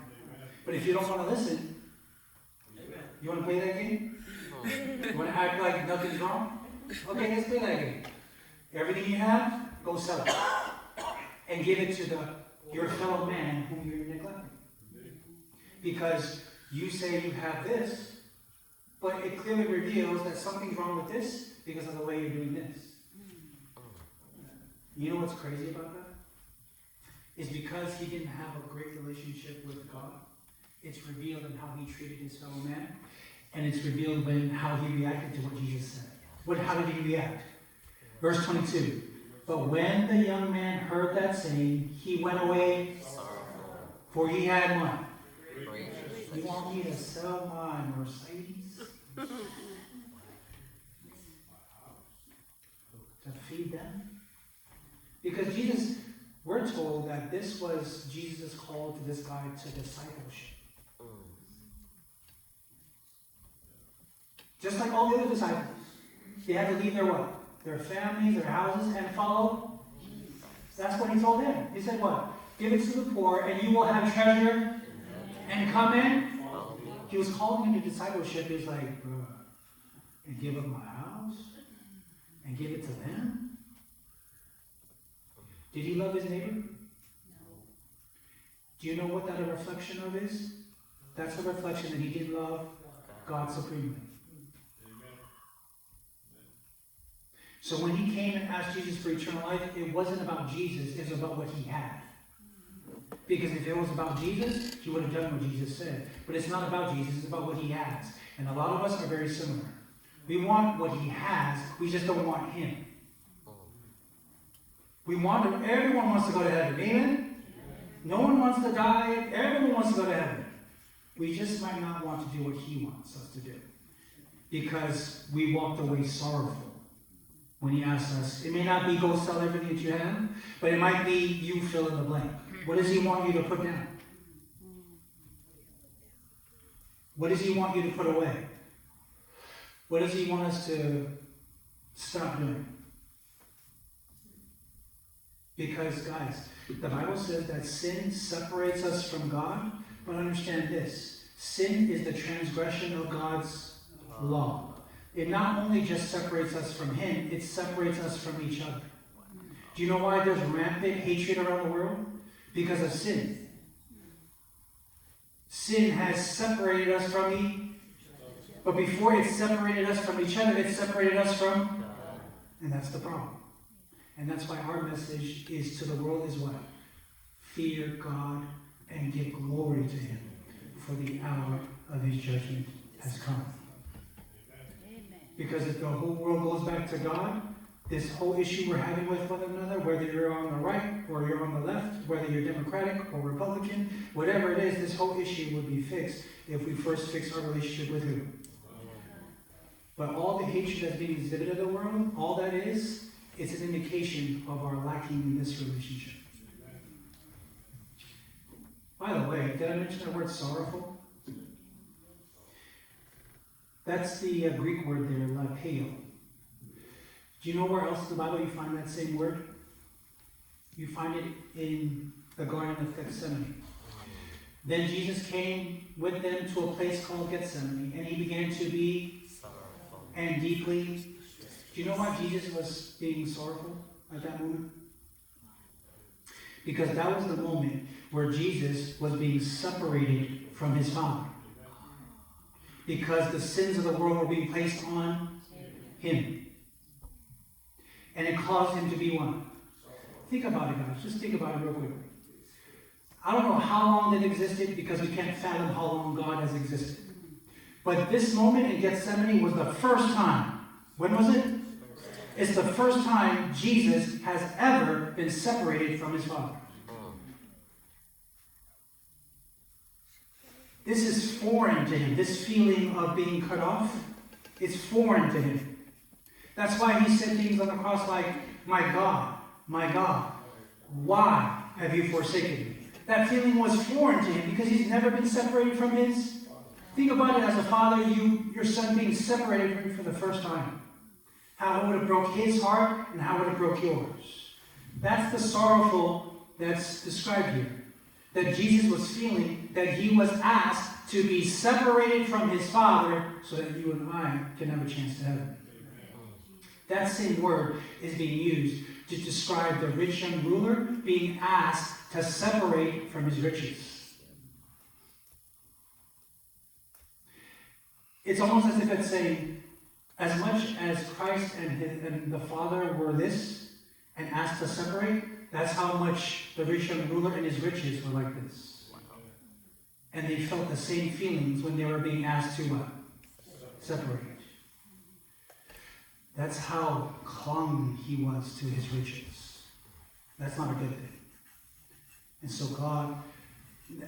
But if you don't want to listen, you want to play that game? You want to act like nothing's wrong? Okay, let's play that game. Everything you have, go sell it. And give it to your fellow man whom you're neglecting. Because you say you have this, but it clearly reveals that something's wrong with this because of the way you're doing this. You know what's crazy about that? Is because he didn't have a great relationship with God. It's revealed in how he treated his fellow man. And it's revealed in how he reacted to what Jesus said. How did he react? Verse 22. But when the young man heard that saying, he went away, for he had what? You want me to sell my Mercedes? To feed them? Because Jesus, we're told that this was Jesus' call to this guy to discipleship. Just like all the other disciples. They had to leave their what? Their families, their houses, and follow. That's what he told them. He said what? Give it to the poor, and you will have treasure, and come in. He was calling him to discipleship. He's like, and give up my house? And give it to them? Did he love his neighbor? No. Do you know what that a reflection of is? That's a reflection that he didn't love God supremely. So when he came and asked Jesus for eternal life, it wasn't about Jesus, it was about what he had. Because if it was about Jesus, he would have done what Jesus said. But it's not about Jesus, it's about what he has. And a lot of us are very similar. We want what he has, we just don't want him. Everyone wants to go to heaven. Amen? No one wants to die. Everyone wants to go to heaven. We just might not want to do what he wants us to do. Because we walked away sorrowful when he asked us. It may not be go sell everything that you have, but it might be you fill in the blank. What does he want you to put down? What does he want you to put away? What does he want us to stop doing? Because, guys, the Bible says that sin separates us from God, but understand this. Sin is the transgression of God's law. It not only just separates us from him, it separates us from each other. Do you know why there's rampant hatred around the world? Because of sin. Sin has separated us from but before it separated us from each other, it separated us from, and that's the problem. And that's why our message is to the world is what? Fear God and give glory to Him, for the hour of His judgment has come. Because if the whole world goes back to God, this whole issue we're having with one another, whether you're on the right or you're on the left, whether you're Democratic or Republican, whatever it is, this whole issue would be fixed if we first fix our relationship with Him. But all the hatred that's being exhibited in the world, all that is, it's an indication of our lacking in this relationship. By the way, did I mention the word sorrowful? That's the Greek word there, MATAIO. Do you know where else in the Bible you find that same word? You find it in the Garden of Gethsemane. Then Jesus came with them to a place called Gethsemane, and He began to be and deeply. Do you know why Jesus was being sorrowful at that moment? Because that was the moment where Jesus was being separated from His Father. Because the sins of the world were being placed on Him. And it caused Him to be one. Think about it, guys. Just think about it real quick. I don't know how long it existed because we can't fathom how long God has existed. But this moment in Gethsemane was the first time. When was it? It's the first time Jesus has ever been separated from His Father. This is foreign to Him. This feeling of being cut off, it's foreign to Him. That's why He said things on the cross like, my God, why have you forsaken me? That feeling was foreign to Him because He's never been separated from His. Think about it as a father, your son being separated from you for the first time. How it would have broke His heart and how it would have broke yours. That's the sorrowful that's described here. That Jesus was feeling that He was asked to be separated from His Father so that you and I can have a chance to heaven. That same word is being used to describe the rich young ruler being asked to separate from his riches. It's almost as if it's saying, as much as Christ and the Father were this and asked to separate, that's how much the rich young ruler and his riches were like this. And they felt the same feelings when they were being asked to what? Separate. That's how clung he was to his riches. That's not a good thing. And so God,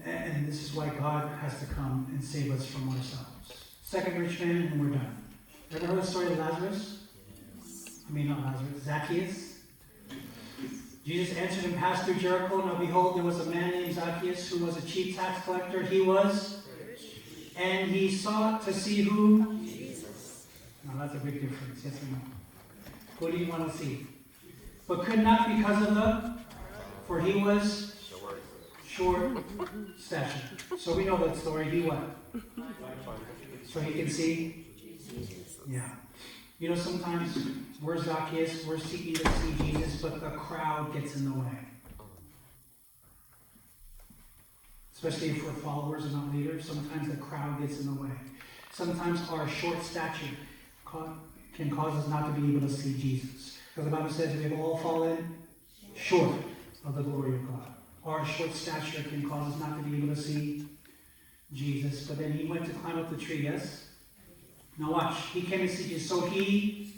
and this is why God has to come and save us from ourselves. Second rich man, and we're done. Ever heard the story of Lazarus? Not Lazarus, Zacchaeus. Jesus answered and passed through Jericho. Now behold, there was a man named Zacchaeus who was a chief tax collector. He was, and he sought to see who? Jesus. Now that's a big difference, yes or no? Who do you want to see? But could not because for he was short stature. So we know that story. He what? So he can see? Yeah. You know, sometimes we're Zacchaeus, we're seeking to see Jesus, but the crowd gets in the way. Especially if we're followers and not leaders, sometimes the crowd gets in the way. Sometimes our short stature can cause us not to be able to see Jesus. Because the Bible says we have all fallen short of the glory of God. Our short stature can cause us not to be able to see Jesus. But then he went to climb up the tree, yes? Now watch. He came to see Jesus. So he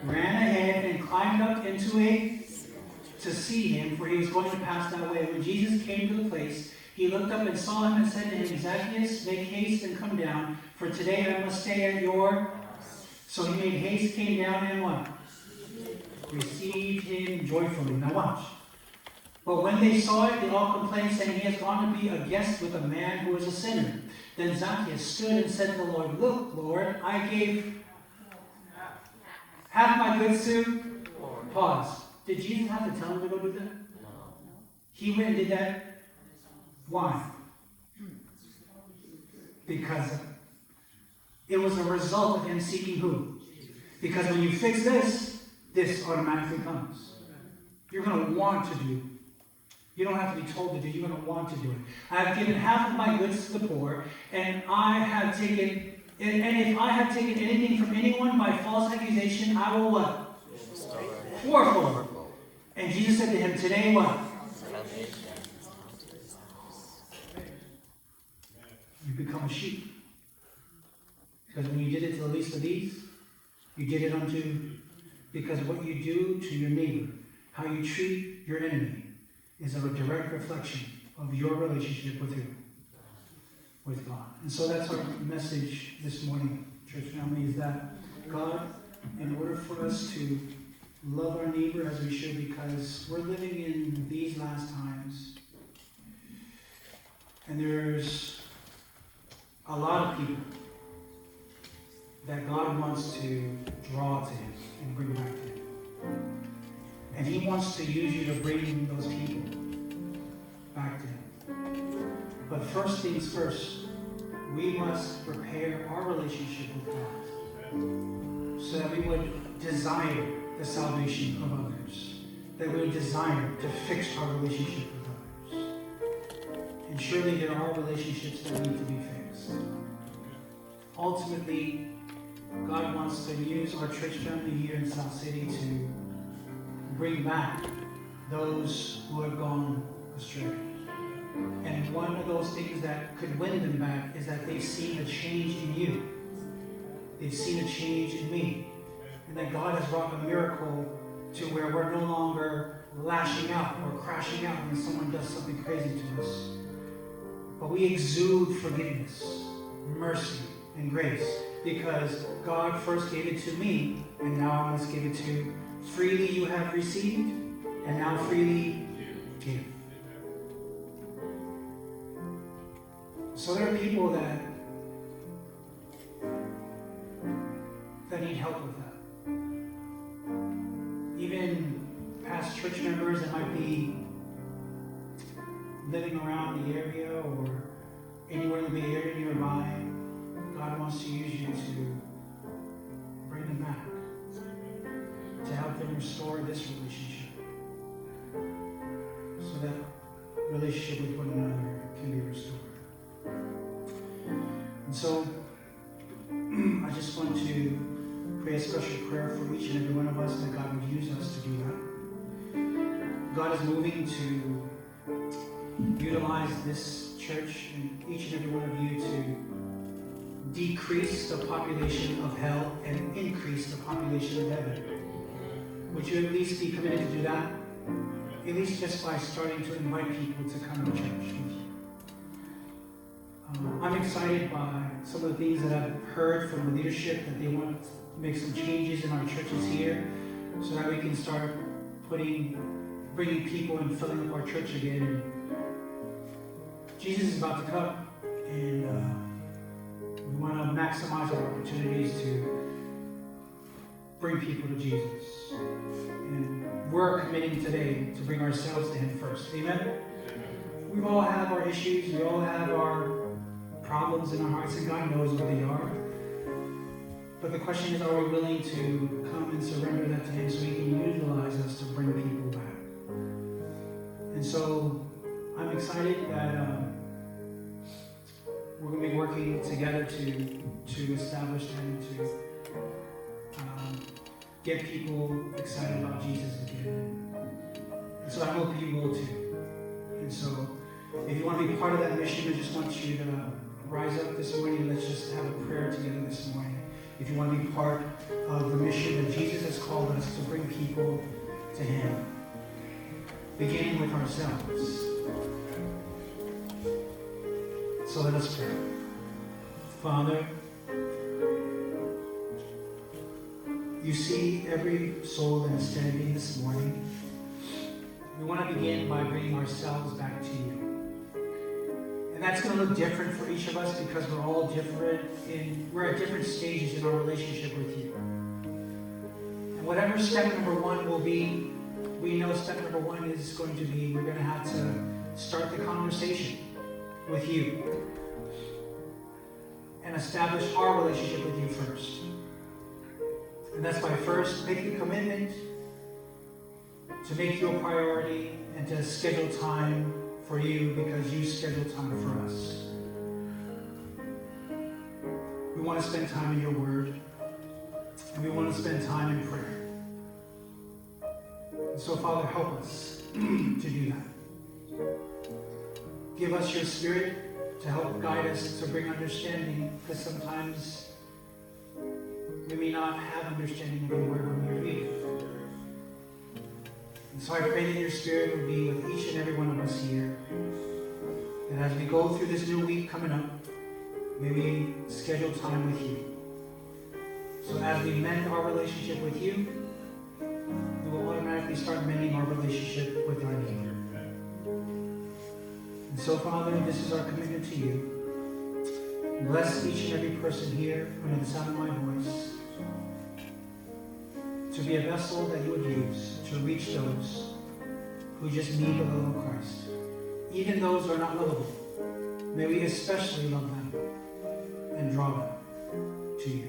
ran ahead and climbed up into to see him, for he was going to pass that way. When Jesus came to the place, he looked up and saw him and said to him, Zacchaeus, make haste and come down, for today I must stay at your... So he made haste, came down, and what? Received him joyfully. Now watch. But when they saw it, they all complained, saying, he has gone to be a guest with a man who is a sinner. Then Zacchaeus stood and said to the Lord, look, Lord, I gave half my goods to... Pause. Did Jesus have to tell him to go do that? No. He went and did that. Why? Because it was a result of him seeking who? Because when you fix this, this automatically comes. You're going to want to do You don't have to be told to do it. You're going to want to do it. I have given half of my goods to the poor, and I have taken, and if I have taken anything from anyone by false accusation, I will what? Fourfold. And Jesus said to him, today what? You become a sheep. Because when you did it to the least of these, you did it unto, because what you do to your neighbor, how you treat your enemy, is a direct reflection of your relationship with who? With God. And so that's our message this morning, church family, is that God, in order for us to love our neighbor as we should, because we're living in these last times, and there's a lot of people that God wants to draw to him and bring back to him. And he wants to use you to bring those people back to him. But first things first, we must prepare our relationship with God so that we would desire the salvation of others, that we would desire to fix our relationship with others. And surely there are relationships that need to be fixed. Ultimately, God wants to use our church family here in South City to bring back those who have gone astray. And one of those things that could win them back is that they've seen a change in you. They've seen a change in me. And that God has wrought a miracle to where we're no longer lashing out or crashing out when someone does something crazy to us. But we exude forgiveness, mercy, and grace, because God first gave it to me, and now I must give it to you. Freely you have received, and now freely give. So there are people that need help with that. Even past church members that might be living around the area or anywhere in the Bay Area nearby. God wants to use you to bring them back, to help them restore this relationship, so that relationship with one another can be restored. And so, I just want to pray a special prayer for each and every one of us, that God would use us to do that. God is moving to utilize this church and each and every one of you to decrease the population of hell and increase the population of heaven. Would you at least be committed to do that? At least just by starting to invite people to come to church with you. I'm excited by some of the things that I've heard from the leadership, that they want to make some changes in our churches here so that we can start bringing people and filling up our church again. Jesus is about to come, and we want to maximize our opportunities to bring people to Jesus. And we're committing today to bring ourselves to Him first. Amen? We all have our issues. We all have our problems in our hearts, and God knows what they are. But the question is, are we willing to come and surrender that to Him so He can utilize us to bring people back? And so I'm excited that we're going to be working together to establish and to get people excited about Jesus again. And so I hope you will too. And so if you want to be part of that mission, I just want you to rise up this morning. Let's just have a prayer together this morning. If you want to be part of the mission that Jesus has called us to bring people to Him, beginning with ourselves. So let us pray. Father, you see every soul that is standing this morning. We want to begin by bringing ourselves back to you. And that's going to look different for each of us because we're all different we're at different stages in our relationship with you. And whatever step number one will be, we know step number one is going to be, we're going to have to start the conversation with you and establish our relationship with you first. And that's by first making a commitment to make you a priority and to schedule time for you because you schedule time for us. We want to spend time in your word, and we want to spend time in prayer. And so, Father, help us to do that. Give us your Spirit to help guide us, to bring understanding, because sometimes we may not have understanding of your word when we read it. And so I pray that your Spirit will be with each and every one of us here. And as we go through this new week coming up, may we schedule time with you. So as we mend our relationship with you, we will automatically start mending our relationship with our neighbor. And so, Father, this is our commitment to you. Bless each and every person here under the sound of my voice to be a vessel that you would use to reach those who just need the love of Christ. Even those who are not lovable, may we especially love them and draw them to you.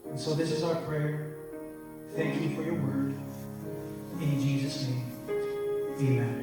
And so this is our prayer. Thank you for your word. In Jesus' name, amen.